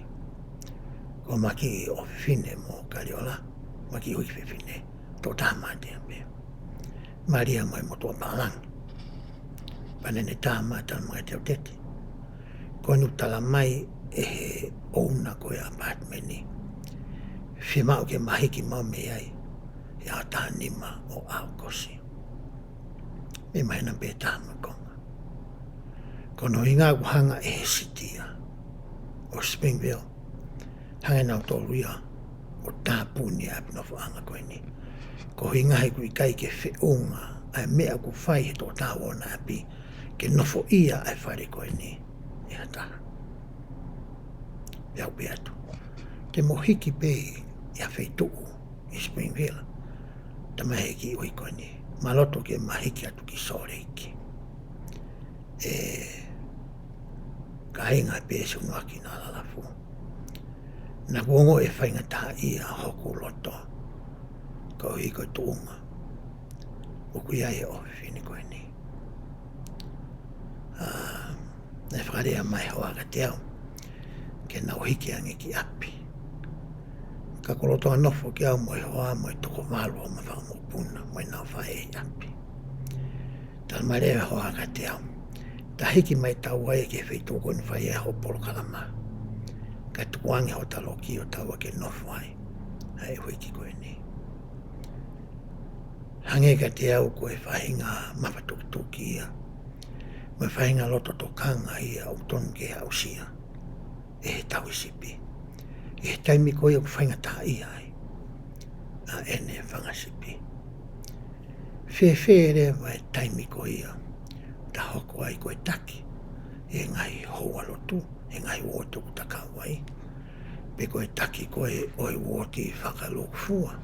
Ko maki o whiwhine mo kariola. Maki hui whiwhine. Tō tāmate ape. Maria mai mo tō pālangi. Panene tāmata mga teo tete. Ko nu tala mai e he ouna ko e apartmeni. Whimau ke mahiki mau me ai. E a tā nima o aukosi. Me mahina pe tāma konga. Ko no inga kuhanga e he sitia. O Springville. Hanga nau tō ruia. O tā puni api no whaanga koe ni. Ko inga he kui kai ke whiunga. Ai mea ku whai he tō tā wona api. Ke nofo ia ai whare koe ni. E hataha. Iau pe atu. Te mohiki pe ia wheitu'u i Springville. Ta mahiki ui koe ni. Maloto ke mahiki atu ki Soreiki. Ka hinga pe se unuaki nā lalafu. Nā kuongo e whainga tā ia hoku loto. Ka ui koe tuunga. Uku ia e ofi ni koe ni. Nei whakarea mai hoa ka te au. Ke nau hiki ange ki api. Ka koloto anofo ki au moi hoa moi toko malu o mawha mo puna moi nau whae api. Tal marewa hoa ka te au. Ta hiki mai tau ai ke whaitu koni whae e ho polo kalama. Ka tukuange ho talo ki o tau ke nofo ai. Hai hui ki koe ni. Hange ka te au koe whahinga mawhatukutuki ia. Mai whainga loto to kanga ia o tonu ke hausia. E he tau isipi. E he taimi koe o whainga tā ia ai. A ene whangasipi. Whewhere vai taimi koe ia. Ta hoko ai koe taki. E ngai hoa lotu. E ngai wotu kutaka wai. Pe koe taki koe oi woti whakalokfua.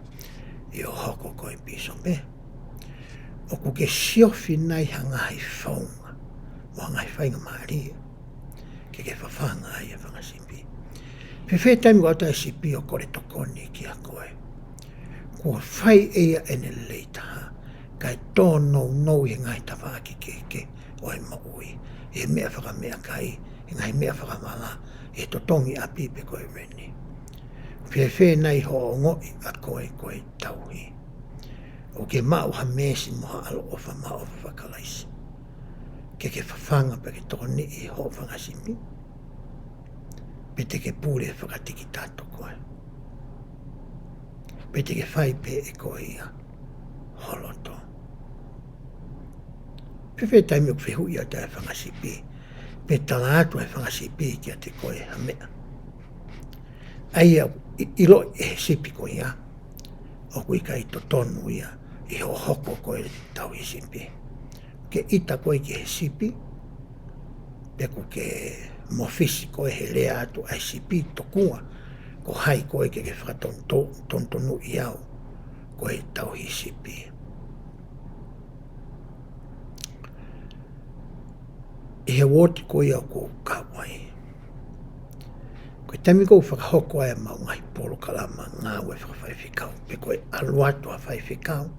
E o hoko koe piso me. O kuke siofi nai hangai whaunga. Wa ngai whainga maaria. Ke whawhanga ai e whangasipi. Whewhe taimi wata e sipi o kore tokoni ki a koe. Kua whai ea ene leitaha. Kai tōno nou e ngai tawaki ke o e maui. E mea whakamea kai. E ngai mea whakamala. E totongi api pe koe reni. Whewhe nei ho o ngoi a koe tauhi. O ke mau ha mesi moha alo o wha o whakalaisi. Ke whawhanga pe ke toni I ho whangasimi. Pe te ke pūre whakatiki tātou koe. Pe te ke whai pe e koe ia holoto. Pe taimi o whehu ia tae whangasipi. Pe tala atu e whangasipi kia te koe ha mea. Aia ilo e sipi koe ia. O kui kai to tonu ia. I ho hoko koe tau I sipi. Ke ita koe ki he sipi. Peku ke mofisi koe he lea atu ai sipi tokua. Ko hai koe ke whakatontonu I au. Koe tau hi sipi. I he woti koe au ko kawai. Koe tami kou whakahoko ai mau ngai polo kalama ngā ue whakawhaiwhikau. Pe koe aluatu a whaiwhikau.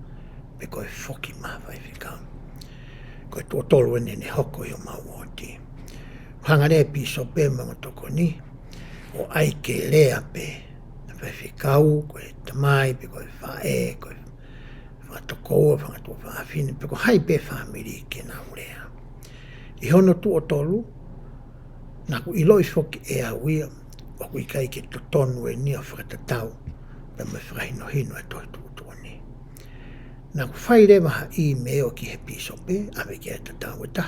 Pe koe whoki maa whaiwhikau. Koe tō tolu ene ne hoko I o mau woti. Hangare piso pe mga toko ni. O ai ke lea pe. Whaiwhikau, koe tamai, pe koe whae, koe whatokoua, whangatua whaafine. Pe koe hai pe whaamiri ke nā urea. I hono tu o tolu. Nā ku iloi whoki e awia. O kui kai ke to tonu e nia whakatatau. Pe mai whakahino hino e Toetu'u ni. Nā ku whai rewa ha I meo ki he piso pe, ame ki e tatau e ta.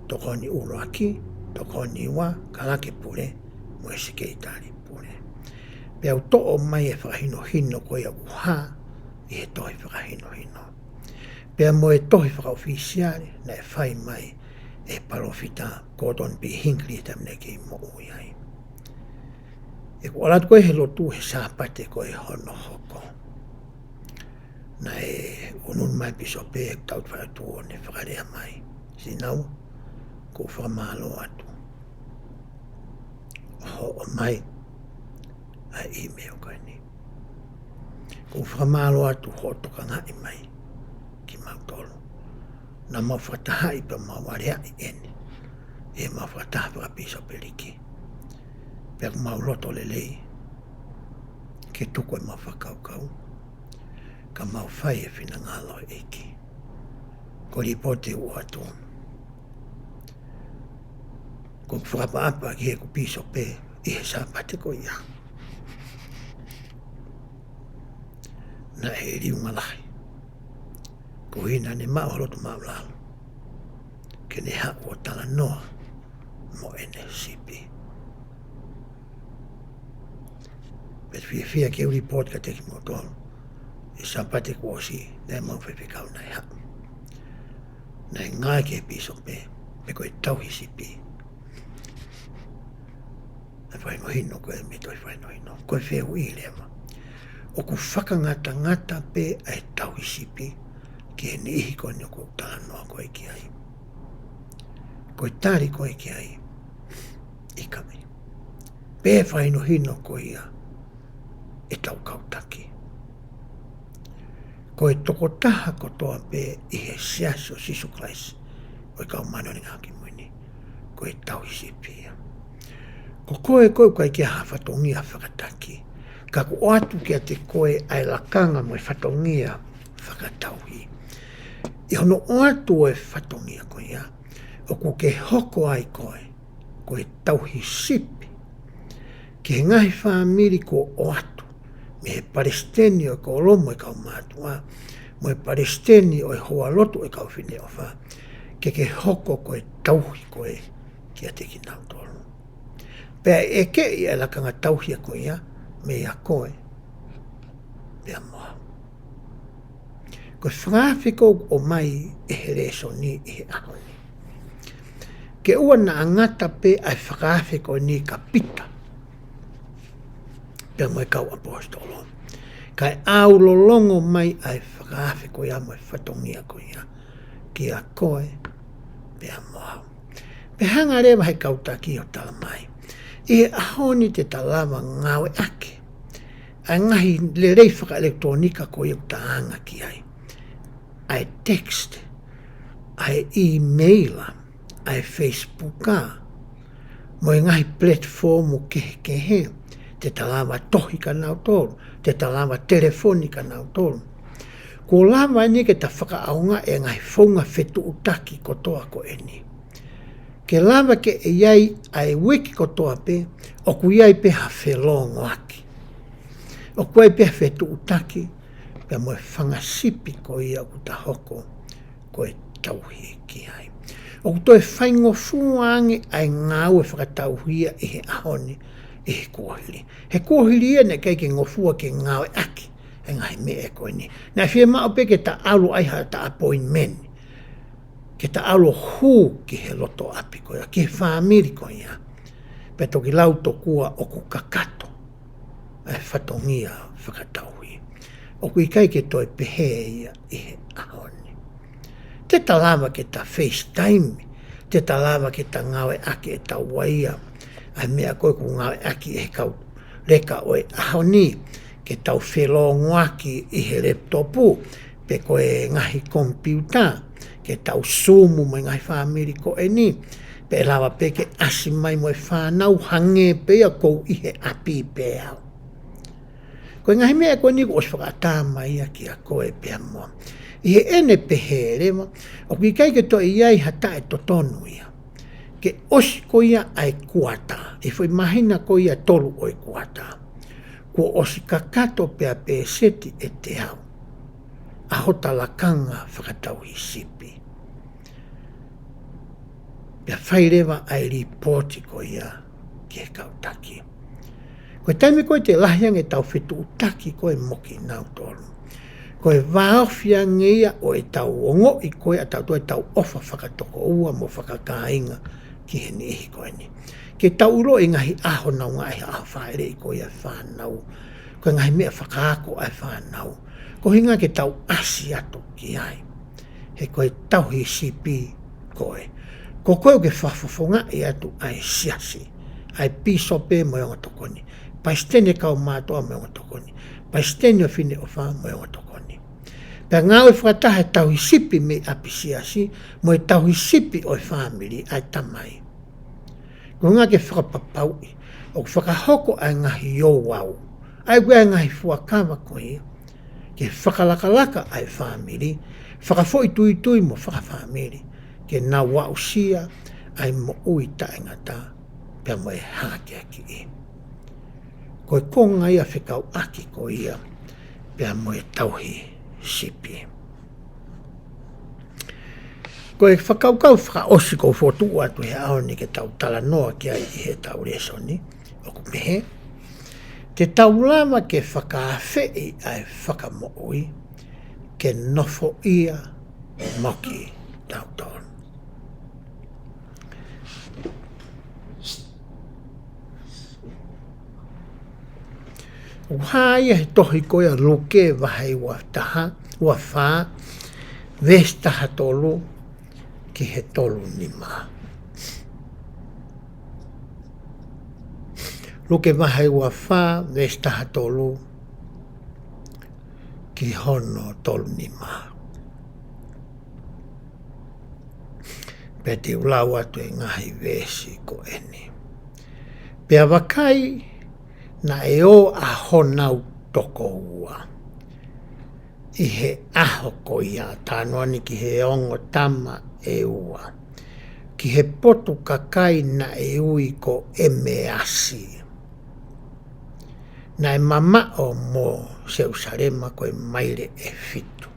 Toko ni uroaki, toko ni wa, kalake pure, mo e sike I tari pure. Pe au to o mai e whakahino hino koe a uha, I he tohi whakahino hino. Pe mo e tohi whakaofisiare, na e whai mai e parofita, Gordon B. Hinckley tamne ki mo uiai. E ko alat koe he lotu he sāpate koe hono hoko. Na e unun mai piso pe e taut whaatu o ne whakarea mai. Sinau, ko whamalo atu. Ho o mai, a email koe ni. Ko whamalo atu ho toka ngai mai, ki mautolo. Na mau whatahai pa mau warea I ene. E mau whataha pa piso peliki. Pek mau loto lelei. Ke tuko e mau whakaukau. Ka mau whai e whina ngalo eki. Ko ripote u atu. Ko whakapaapa ki he ku piso pe. I he sāpate ko ia. Na e riunga lahi. Ko hina ne mau loto mau lalo. Ke ne haku o tala noa. Mo ene sipi. Bet fia ke report ka teki mo tolo. I sāpate ko osi. Ne mau whewhikau nai ha. Nai ngai ke piso pe. Pe koe tauhi sipi. E whaino hino koe me toi whaino hino. Koe whehu I lewa. O ku whakangata pe ai tauhi sipi. Ke ni ihi koe ni o ku tala noa koe ki ai. Koe tari koe ki ai. Ika mai. Pe whaino hino koe ia. E tau kautaki. Koe toko taha kotoa pe I he siaso Sisu Christ. Koe kau mano ni ngaki muini. Koe tau hisipia. Ko koe kai kia hawhatongia whakataki. Ka ku atu kia te koe ai lakanga mo e whatongia whakatauhi. I hono atu e whatongia koe ia. O ku ke hoko ai koe. Koe tauhi sipi. Ke ngahi whaamiri ko o atu. Me he Palestini o ko lomo e kau mātua. Mo e Palestini o e hoa lotu e kau whine o wha. Ke hoko koe tauhi koe kia te ki nau tolu. Pea e ke I e lakanga tauhi a koe ia. Me ia koe. Pea moa. Koe whangawhiko o mai e he reso ni I he ahoni. Ke ua na angata pe ai whakawhiko ni ka pita. Pea mo e kau apostolo. Kai au lolongo mai ai whakawhi ko ia mo e whatongia ko ia. Ki a koe, pea moa. Pe hanga rewa hei kautaki o tala mai. I he ahoni te talawa ngawe ake. Ai ngahi le rei whaka elektronika ko iu taanga ki ai. Ai text, ai e-maila, ai Facebooka. Mo e ngahi platformu kehe. Te te talama tohi ka nau tolu, te talama telefoni ka nau tolu. Ko lama ni ke ta whakaaunga e ngai whaunga Toetu'u kotoa ko eni. Ke lama ke e iai ai wiki kotoa pe, o ku iai pe ha whelongo aki. O ku iai pe ha Toetu'u pe mo e whangasipi ko ia ku ta hoko, ko e tauhi ki ai. O ku toi whaingo fuangi ai ngau e whakatauhia i he ahoni, i he kuahili. He kuahili ene kei ke ngofua ke ngau e aki. E ngai me e koe ni. Nā whia mao pe ke ta alu ai ha ta appointment. Ke ta alu hū ki he loto api koe, ki he whāmiri koe ia. Pe toki lau to kua o ku kakato. E whatongia whakatauhi. O ku ikai ke toi pehe ia i he ahoni. Te talama ke ta FaceTime. Te talama ke ta ngawe aki e tau waia. Ai mea koe ku ngawe aki e kau reka o e ahoni. Ke tau whelongo aki i he laptopu, pe koe ngahi kompiuta, ke tau sumu mai ngahi whamiri ko e ni, pe lawa pe ke asi mai mo e whanau hange pe a kou i he api pe au. Koe ngahi mea koe ni ko os whakatama ia ki a koe pe a mua. I he ene pe he rewa, o ki kai ke to i ai hata e totonu ia. Ke osi ko ia ai kuata, e foi mahina ko ia tolu o i kuata. Ko osi kakato pe a pe seti e te au. A hota lakanga whakatau i sipi. Pea whairewa ai ripoti ko ia ki he kautaki. Koe taime koe te lahiang e tau Toetu'u koe moki nau tolu. Koe waofia ngeia o e tau ongo i koe a tau toi tau ofa whakatoko ua mo whakakainga ki he nihi koe ni. Ke tau uro i ngahi aho nau ngahi aho whaere i koe ai whanau. Koe ngahi mea whakaako ai whanau. Ko hinga ke tau asi ato ki ai. He koe tau hi sipi koe. Ko koe ke whafafonga i atu ai siasi. Ai pisope mo yonga tokoni. Paistene kau mātoa mo yonga tokoni. Paistene o fine o wha mo yonga tokoni. Pea ngau e whakataha tau hi sipi me api siasi. Mo e tau hi sipi o e whamiri ai tamai. Ko ngā ke whakapapau i, o whakahoko ai ngahi o wau. Ai koe ai ngahi fuakawa koe, ke whakalakalaka ai whamiri, whakafoi tui mo whakawhamiri, ke nā wau sia ai mo ui taengata, pia mo e hake aki i. Koe konga ia whikau aki ko ia, pia mo e tauhi sipi. Koe whakaukau whakaosi ko whotu atu he aoni ke tau tala noa ki ai i he tau resoni, o ku mehe. Te tau lama ke whakaawhei ai whakamoui, ke nofo ia moki tau tonu. Uhaia he tohi koe a luke wahai wa taha, wa wha, vestaha tolu, ki he tolu ni maa. Luke wahai wa wha, vestaha tolu, ki hono tolu ni maa. Peti ulau atu e ngahi vesi ko eni. Pea wakai na e o a honau toko ua. I he aho ko ia, tānoani ki he ongo tama e ua. Ki he potu kakai na e ui ko eme asi. Na e mama o mo Seusarema ko e maire e fitu.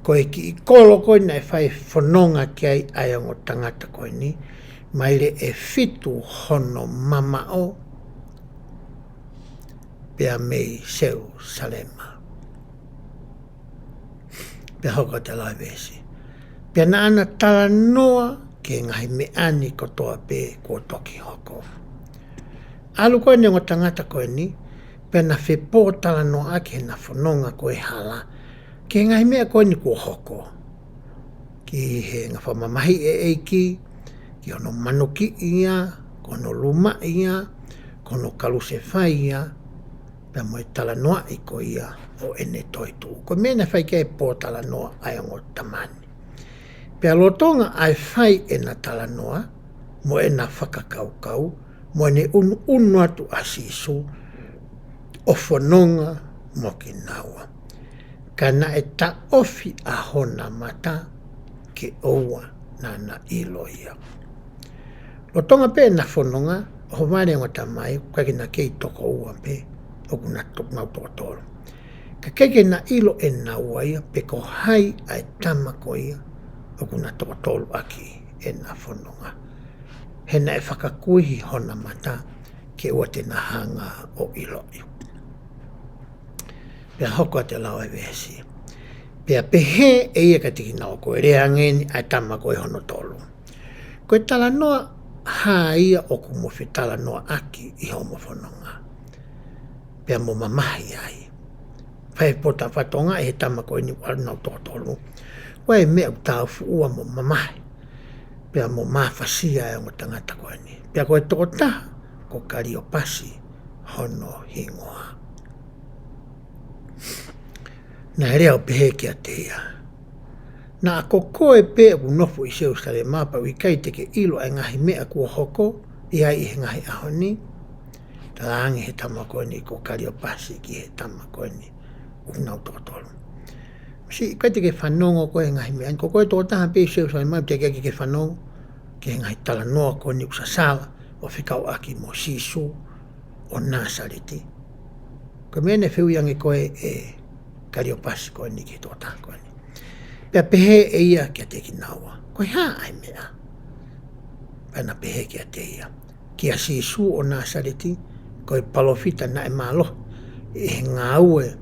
Ko e ki i kolo koe na e whai whanonga ki ai ai ongo tangata koe ni. Maire e fitu hono mama o pea mei Seusarema. Pea hoka te lai vesi. Pea na ana tala noa ke ngahi me ani kotoa pe kua toki hoko. Alu koe ni ongo tangata koe ni, pea na whepo tala noa ke na whanonga koe hala, ke ngahi mea koe ni kua hoko. Ki he ngā whamamahi e eiki, ki ono manuki ia, kono luma ia, kono kaluse whai ia, pea mo e tala noa i ko ia o ene Toetu'u. Ko mea na whai ke e pō tala noa ai ongo tamani. Pea lotonga ai whai e na tala noa, mo e na whakakaukau, mo e ne unu atu asisu, o whanonga mo ki naua. Kana e ta ofi a hona mata ke oua na ilo ia. Lo tonga pe na whanonga, ho mare ngota mai, kwa kina kei toko ua pe, o kuna ngau toko tolo. Ka keke na ilo e naua ia, pe ko hai ai tamako ia, o kuna toko tolo aki e na whanonga. Hena e whakakuihi hona mata, ke ua te na hanga o ilo ia. Pea hoko te lau e vesi. Pea pehe e ia ka tiki nao koe rea ngeni ai tamako e hono tolo. Koe tala noa haa ia o kumofi tala noa aki i homo whanonga. Pea mo mamahi ai. Whai pota whatonga e he tamako e ni waranau toko tolo. Wai mea utau fuua mo mamahi. Pea mo mawhasia e o tangata koe ni. Pea koe toko taha ko kari o pasi hono hingoa. Na rea o pehe kia te ia. Na ako koe pe o nofu i seu sare mapa wikai te ke ilo ai ngahi mea kua hoko i ai i he ngahi ahoni. Talangi he tamako ni ko kari o pasi ki he tamako ni unau toko tolo. Si kai te ke whanongo koe ngahi mea. Ko koe toko taha pe i seu sare mapa te ke whanongo ke ngahi tala noa koe ni usasala o whikau aki mo sisu o nasariti. Ko mene whiuiangi koe e kari o pasi koe ni ki toko taha koe ni. Pea pehe e ia kia te ki naua. Koe haa ai mea. Pena pehe kia te ia. Kia sisu o nasariti, koe palofita na e malo. I he ngā ue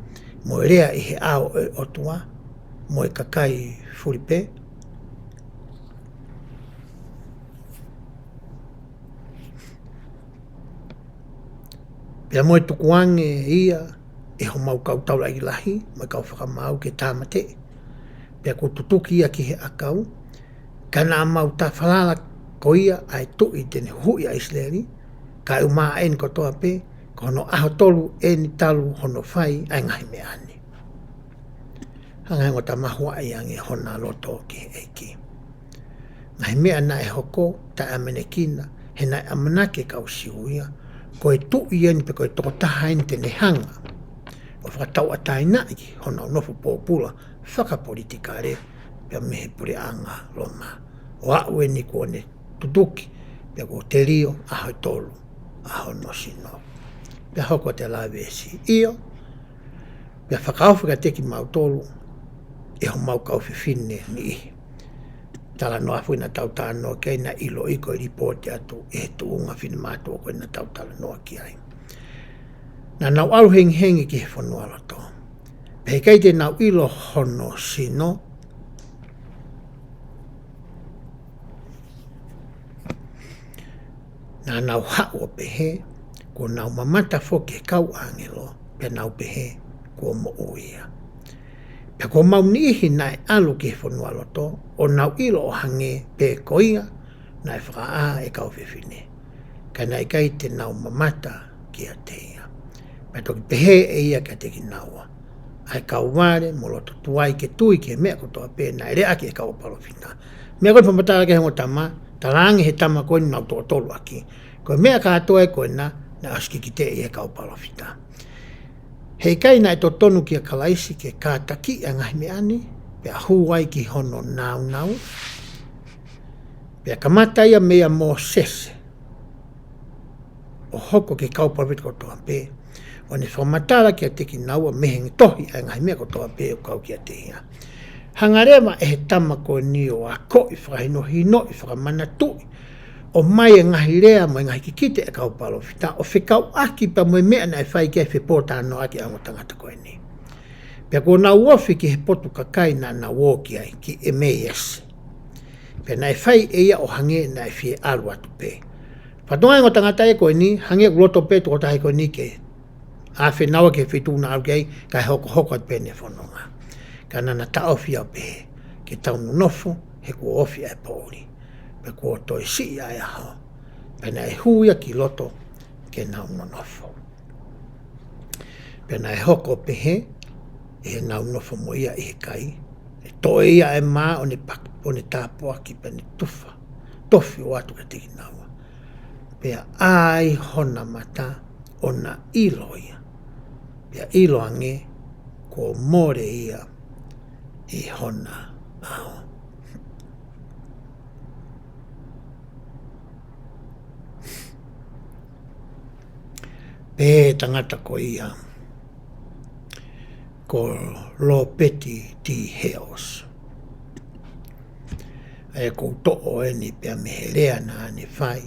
mo rea i he ao e otua, mo e kakai furipe. Pea mo e tukuange ia, e ho mau kau taula i lahi, mo e kau whakamau ke tāmate. Pea ko tutuki ia ki he akau, kana mau ta whalala ko ia ai tui tene hui a Israeli, ka e umaa en ko toa pe, ko hono aho tolu e ni talu hono whai ai ngahi me ani. Hanga hengo ta mahua i ange hona loto ki he eiki. Ngahi mea na e hoko, ta amene kina, he na amanake kau siuia, ko e tui eni pe ko e toko taha eni tene hanga, o whakatau atai nai hona unofu pōpula, whakapolitika re, pia mehe pure anga loma. O au e ni kone tutuki, pia ko te rio, aho tolu, aho nosino. Pia hoko te lawesi iyo, pia whakauwhika teki mau tolu, e ho mau kauwhi whine ni ihi. Tala noa whina tau tānoa kei na ilo iko i ripoti atu, e he tuunga whina mātua koe na tau tala noa ki ai. Na nau alu hengi ki he whanua loto. Pei kei te nau ilo hono sino, na nau hao pehe, ko nau mamata foke kau angelo, pe nau pehe, ko mo uia. Pe ko mau nihi nai alu ki he whanua loto, o nau ilo o hange pe koia, nai whakaa e kau whiwhine. Ka nai kei te nau mamata ki a te ia. Pe toki pehe e ia ka te ki naua. Ai kau ware, mo loto tuai ke tui ke mea kotoa pe, nai rea ki e kau palofina. Mea koe pamatara ke hengo tama, talangi he tama koe ni nau tō tolu aki. Koe mea kātoa e koe na aski ki te e kau palofina. Hei kai nai tō tonu ki a kalaisi ke kātaki a ngahi me ani, pe a huai ki hono nau. Pe a kamata ia mea mō sese. O hoko ke kau palofina kotoa pe, o ne whamatara ki a teki naua mehengi tohi a ngahi mea kotoa pe o kau ki a te ia. Hangarema e he tamako ni o a koi whakahino hino i whakamana tui. O mai e ngahi rea mo e ngahi kikite e kau palofita. O whikau aki pa mo e mea na e whai ke he pōta no aki ango tangata koe ni. Pea ko nā uofi ki he potu kakai na nā uoki ai ki e meies. Pea na e whai e ia o hange na e whie alu atu pe. Whatonga ingo tangata e koe ni, hange uloto pe toko tahi koe ni ke a whenawa ke whituna alu kei, ka he hoko at pe ne whanonga. Ka nana ta ofi au pe, ke taunu nofo, he kua ofi ai pōri. Pe kua toi si ai aho, pe na e huia ki loto, ke nau nofo. Pe na e hoko pehe, e nau nofo mo ia i he kai, e toe ia e mā o ne tāpua ki pe ne tufa, tofi o atu ka tiki naua. Pe ai hona mata o na iloia, Pea iloange ko more ia I hona ao. Pe tangata ko ia ko lo peti ti heos. E ko to'o eni pea mehelea na ane whai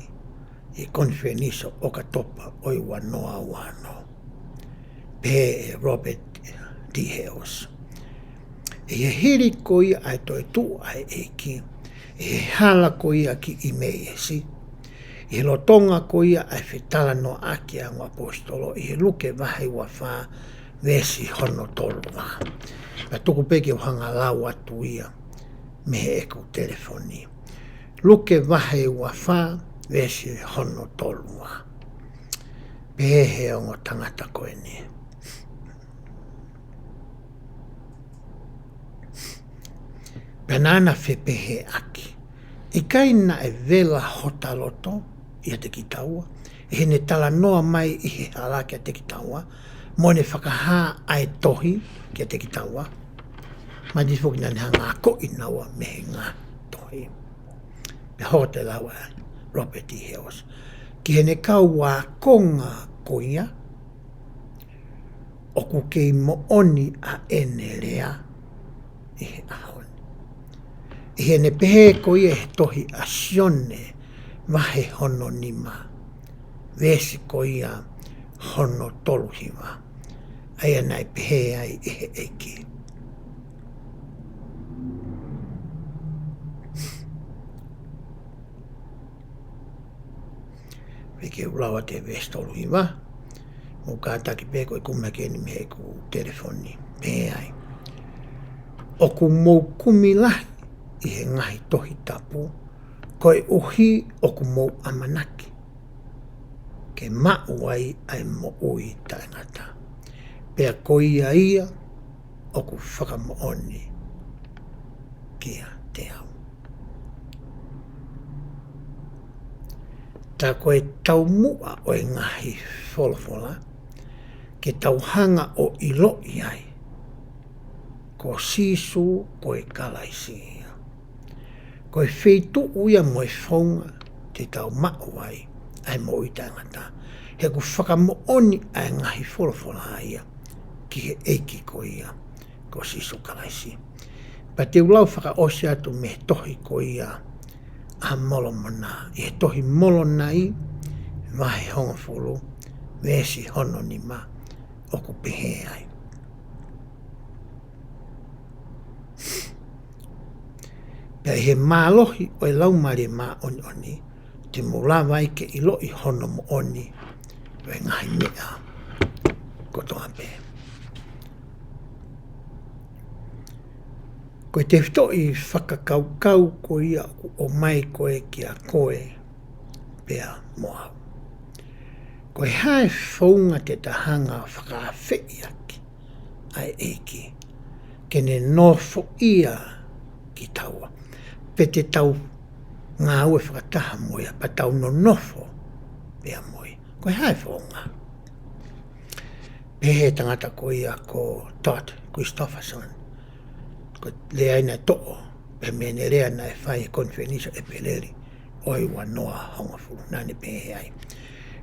I konfeniso o ka topa o I wanoa wano. Pe Robert ti heos. E hiri ko ia ai Toetu'u ai eki. E hala ko ia ki I meiesi. I lotonga ko ia ai whetala no aki ang apostolo. I luke vahe wa wha vesi hono tolua. Pa tuku peke o hanga lau atu ia mehe eku telefoni. Luke vahe wa wha vesi hono tolua. Pehe o ngo tangata ko eni. Penana whepehe aki. I kaina e vela hotaloto I te kitaua. E ne tala noa mai I he hala ki a te kitaua. Mo ne whakaha ai tohi ki a te kitaua. Mai disfoki nani hanga ko I naua mehe ngā tohi. Pe ho te lawa Robert I Heos. Ki he ne kau wā konga koia. Oku kei mo oni a ene rea I he ahoni. I he ne pehe koia he tohi a SIONE vahe hono nima. Vesi koia hono toluhiwa. Aia nai pehe ai I he eki. Peke ulawa te vesi toluhiwa. Mo kātaki peko I kumake mehe ku telefoni. Pehe ai. Oku mou kumilahi I he ngahi tohi tapu. Koe uhi oku mou amanaki. Ke mau ai ai mo ui taingata. Pea koia ia oku whakamooni kia te au. Tā koe tau mua o ngahi wholofola. Ke tau hanga o iloi ai. Ko sisu koe kalaisi. Koe wheitu'u ia mo whaunga te tau mau ai ai mo I tangata. He ku whakamooni ai ngahi wholofola ia ki he eiki ko ia ko sisu kalaisi. Pa te ulau whakaosi atu me tohi ko ia a molo mana. I he tohi molo nai vahe honga wholo vesi hono ni ma oku pehe ai. Pea he mālohi o laumare mā oni oni, te mulawa I ke iloi hono mo oni, we ngahi mea kotoa pē. Koe te whitoi whakakaukau ko ia o mai koe ki a koe pea moa. Koe hae whaunga te tahanga whakawhei aki ai eiki, ke ne nofo ia ki taua. Pe te tau ngā ue whakataha moia, pa tau no nofo pea moi. Koe hae whaunga. Pehe tangata ko ia ko Toetu'U. Ko le aina to'o, pe mene rea na e whai e konfeniso e peleri, oi wanoa hongafuru, nane pehe ai.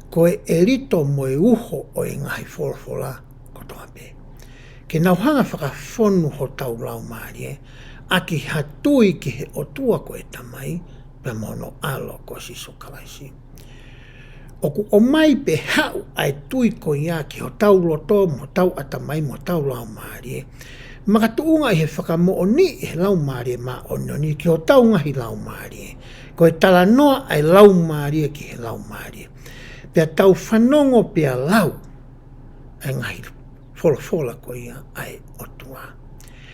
Koe e rito moe uho o e ngahi wholofola kotoa pe. Ke nauhanga whakawhonu ho tau lau maari aki hatui ki he otua ko e tamai, pe mono alo ko sisu kalaisi. Oku o mai pe hau ai tui ko ia ki ho tau loto, mo tau atamai, mo tau lau maari Makatuunga I he whakamooni he lau maari ma ononi ki ho tau ngahi lau maari Ko e tala noa ai lau maari ki he lau maari Pea tau whanongo pea lau ai ngahi wholofola ko ia ai otua.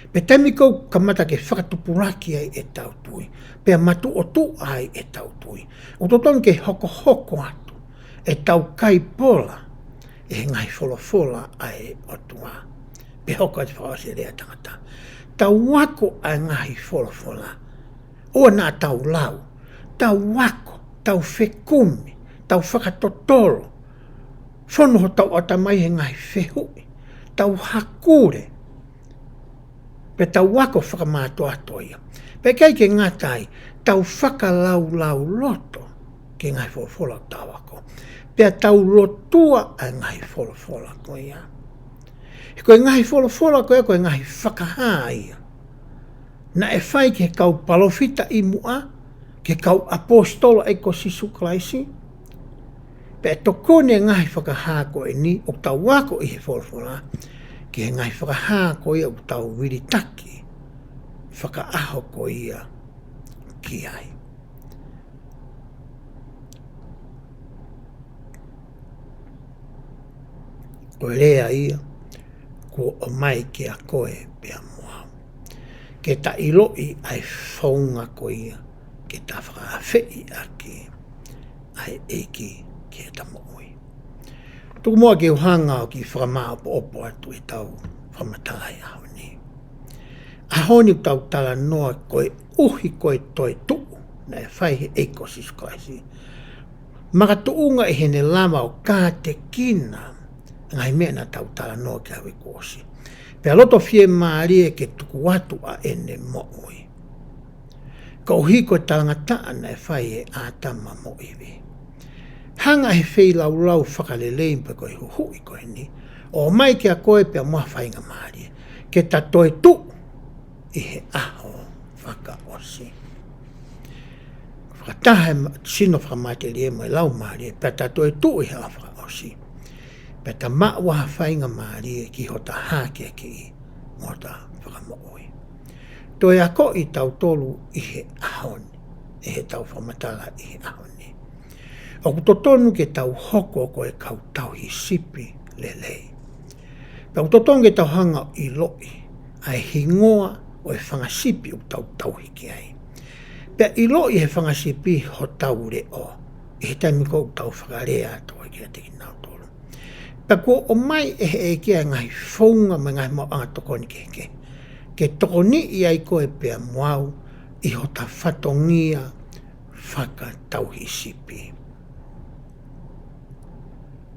Pe temi kou kamata ke whakatupuraki ai e tau tui. Pea matu o tu ai e tau tui. O toton ke hoko atu e tau kai pola e ngai wholofola ai otua. Pe hoko ati whawase rea tangata. Tau wako ai ngahi wholofola. O nā tau lau. Tau wako, tau whekumi, tau whakatotolo. Whono ho tau atamai he ngahi whehui. tau hakure, pe tau wako whakamātua toia. Pe kei ke ngatai, tau whakalau loto, ke ngai wholofola tawako. Pe tau lotua ai ngai wholofola ko ia. E koe ngai wholofola ko ia, koe ngai whakahaa ia. Na e whai ke kau palofita i mua, ke kau apostolo e ko Sisu Kraisi, pe tokone ngai whakahaa ko e ni, o tau wako i he wholofola, ke ngai whakahaa ko ia o tau wiritaki, whakaaho ko ia ki ai. Ko lea ia, ko o mai ke a koe pia mua. Ke ta iloi ai whaunga ko ia, ke ta whakawhei aki, ai eki ke ta mooi. Tuku mua ke uhanga o ki whakamā opo atu e tau whamatai aho ni. Ahoni tau tala noa koe uhi koe Toetu'u, na e whai he eiko Sisu Kraisi. Maka tuunga e hene lama o kā te kina, ngai mea na tau tala noa ke hawe kōsi. Pea loto fie maarie ke tuku watu a ene mooi. Ka uhi koe talangataa na e whai e ātama moiwi. Hanga he whei lau whakalelei mpe koe huhui koe ni, o mai ke a koe pea mua whainga maarie, ke ta Toetu'u i he aho whakaosi. Whakatahe sino whakamate lie mo e lau maarie, pea ta Toetu'u i he aho whakaosi. Pea ta maua whainga maarie ki hota hake ki mo ta whakamooi. Toi a ko i tau tolu i he ahoni, i he tau whamatala i he ahoni. O kutotonu ke tau hoko ko e kau tau hi sipi lelei. Pea kutotonu ke tau hanga i loi, ai hingoa o e whangasipi o tau hiki ai. Pea i loi he whangasipi ho tau reo, i he taimi kou tau whakarea atoa ki a teki nau tolu. Pea kua o mai e he kia ngai whaunga me ngai mo anga tokoni keke. Ke tokoni i ai koe pea muau i ho ta whatongia whaka tauhi sipi.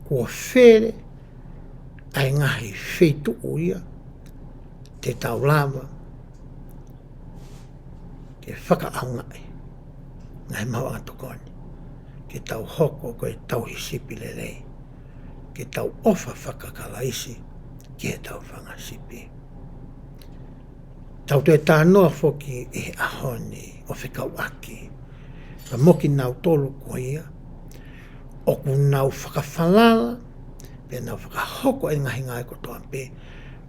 Kua where ai ngahi Toetu'u ia, te tau lava, ke whakaaungai, ngai mau anga tokoni, ke tau hoko koe tauhi sipi lelei, ke tau ofa whakakalaisi, ke tau whangasipi. Tau te tānoa whoki e ahoni o whikau aki. Ka moki nau tolu ko ia. O ku nau whakawhalala. Pe nau whakahoko e ngahi ngai ko toa pe.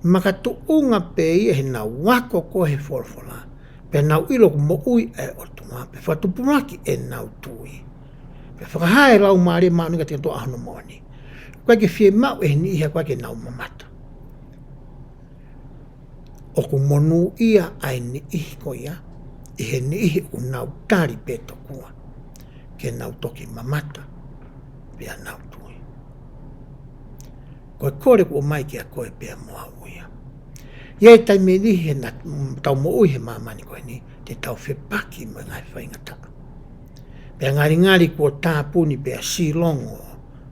Maka tuunga pe ia he nau wako ko he wholwhola. Pe nau ilo ku mo ui e o tunga. Pe whatupuraki e nau tui. Pe whakahae rau maare maanu ka te toa ahono moni. Kwa ke fie mau e ni iha kwa ke nau mamata. O ku monu ia ai ni ihi ko ia, i he ni ihi u nau tari peto kua, ke nau toki mamata, pia nau tui. Koe kore ku o mai ki a koe pia mua uia. Iei tai me ni he na tau mo ui he mamani koe ni, te tau whepaki mo ngai whaingata. Pia ngari ku o tāpuni pia silongo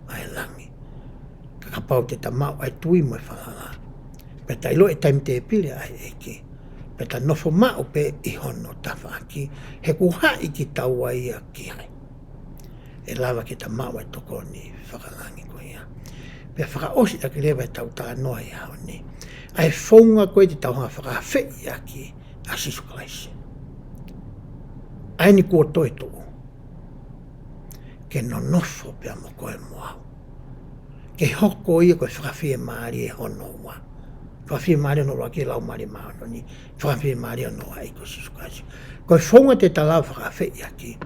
ai langi. Kakapau te tamau ai tui mo e whalala. Peta ilo e taimi te pile ai eke. Peta nofo mao pe i hono tawhaki. He kuhai ki taua ia ki hai. E lava ki ta mao e toko ni whakalangi ko ia. Pea whakaosi a ki lewa e tau tā noa i hao ni. Ai whaunga koe te tau hanga whakawhei a ki a Sisu Kraisi. Ai ni kua Toetu'u. Ke no nofo pea mo koe moau. Ke hoko ia koe whakawhia maari e hono ua. Whawhia maari no waki lau maari maano ni. Whawhia maari no ai ko Sisu Kraisi. Koe whaunga te talau whakawhei aki.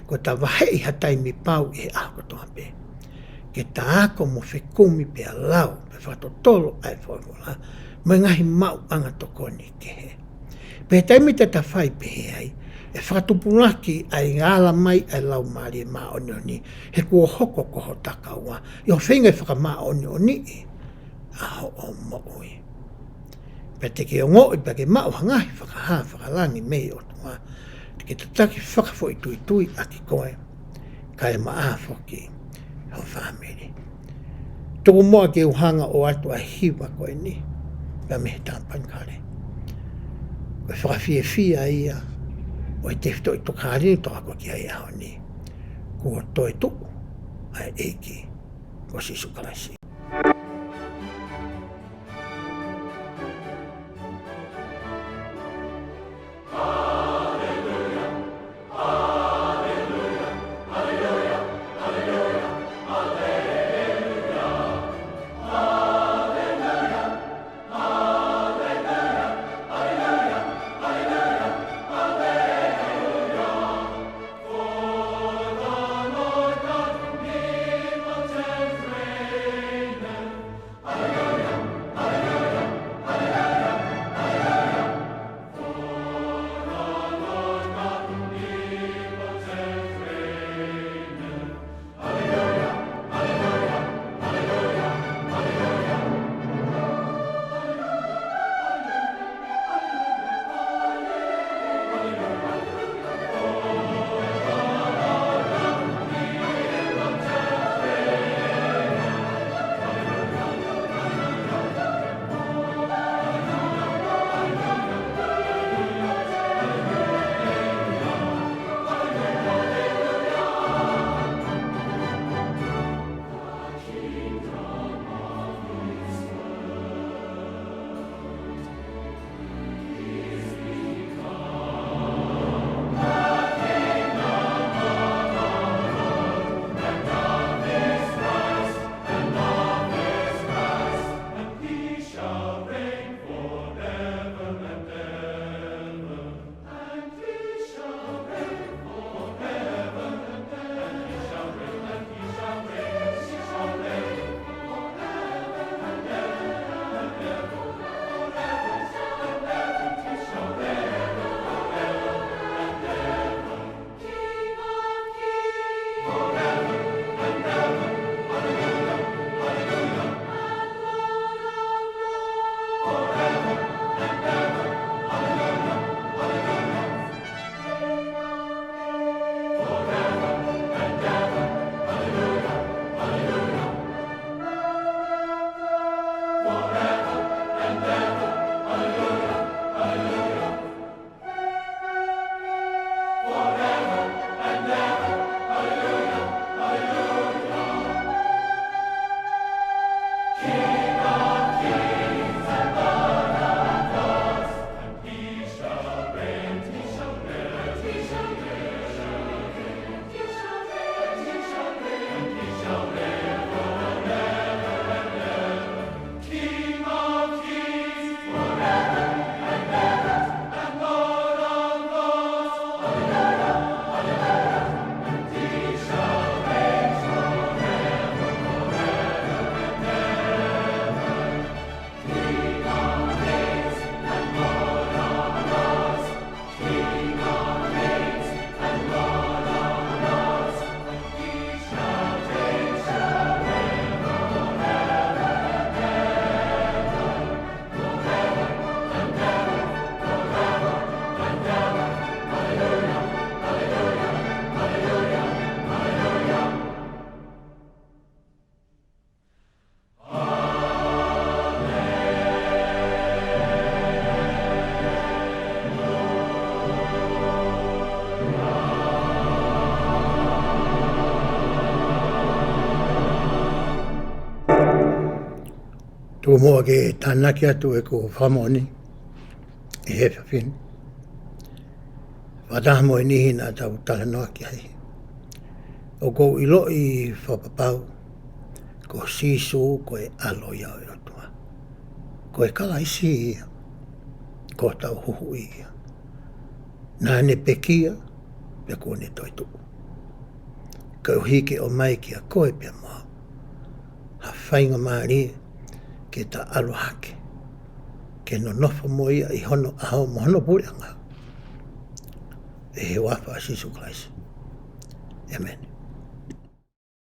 Ko ta wahei hatai mi pau e ako toa pe. Ke ta ako mo whekumi pe a lau. Pe whatotolo ai whawhula. Mai ngahi mau anga tokoni ke he. Pe taimi te ta whai pe he ai. E whakatupulaki ai ngala mai ai lau maari e maoni oni. He kua hoko koho takaua. Io whinga e whakamaoni oni e. Aho o mooi. Pe te ke o ngoi pe ke mau hangahi whakaha whakalangi mei o tua. Ke te taki whakafo i tui a ki koe. Ka e maa whoki ho whamiri. Tuku moa ke uhanga o atu a hiwa koe ni. Pea me he tāpankare. Koe whakawhiawhia ia. O i te whito i tukārini toka koe ki ai aho ni. Kua Toetu'u ai eiki. Ko Sisu Karaisi. Tō moa ke tānaki atu e ko whamoni, e he whiwhini. Whataha mo e nihi nā tau tala noa ki hei. O kou ilo i whapapau, ko sisu ko e alo iau i rotua. Ko e kala isi ia, ko tau huhu ia. Nā ne pekia, pe ko ne Toetu'u. Ka uhike o mai ki a koe pia moa. Ha whainga maari ke ta alo hake. Ke no nofo mo ia i hono aho mo hono purianga. E he wapa a Sisu Karaisi. Amen.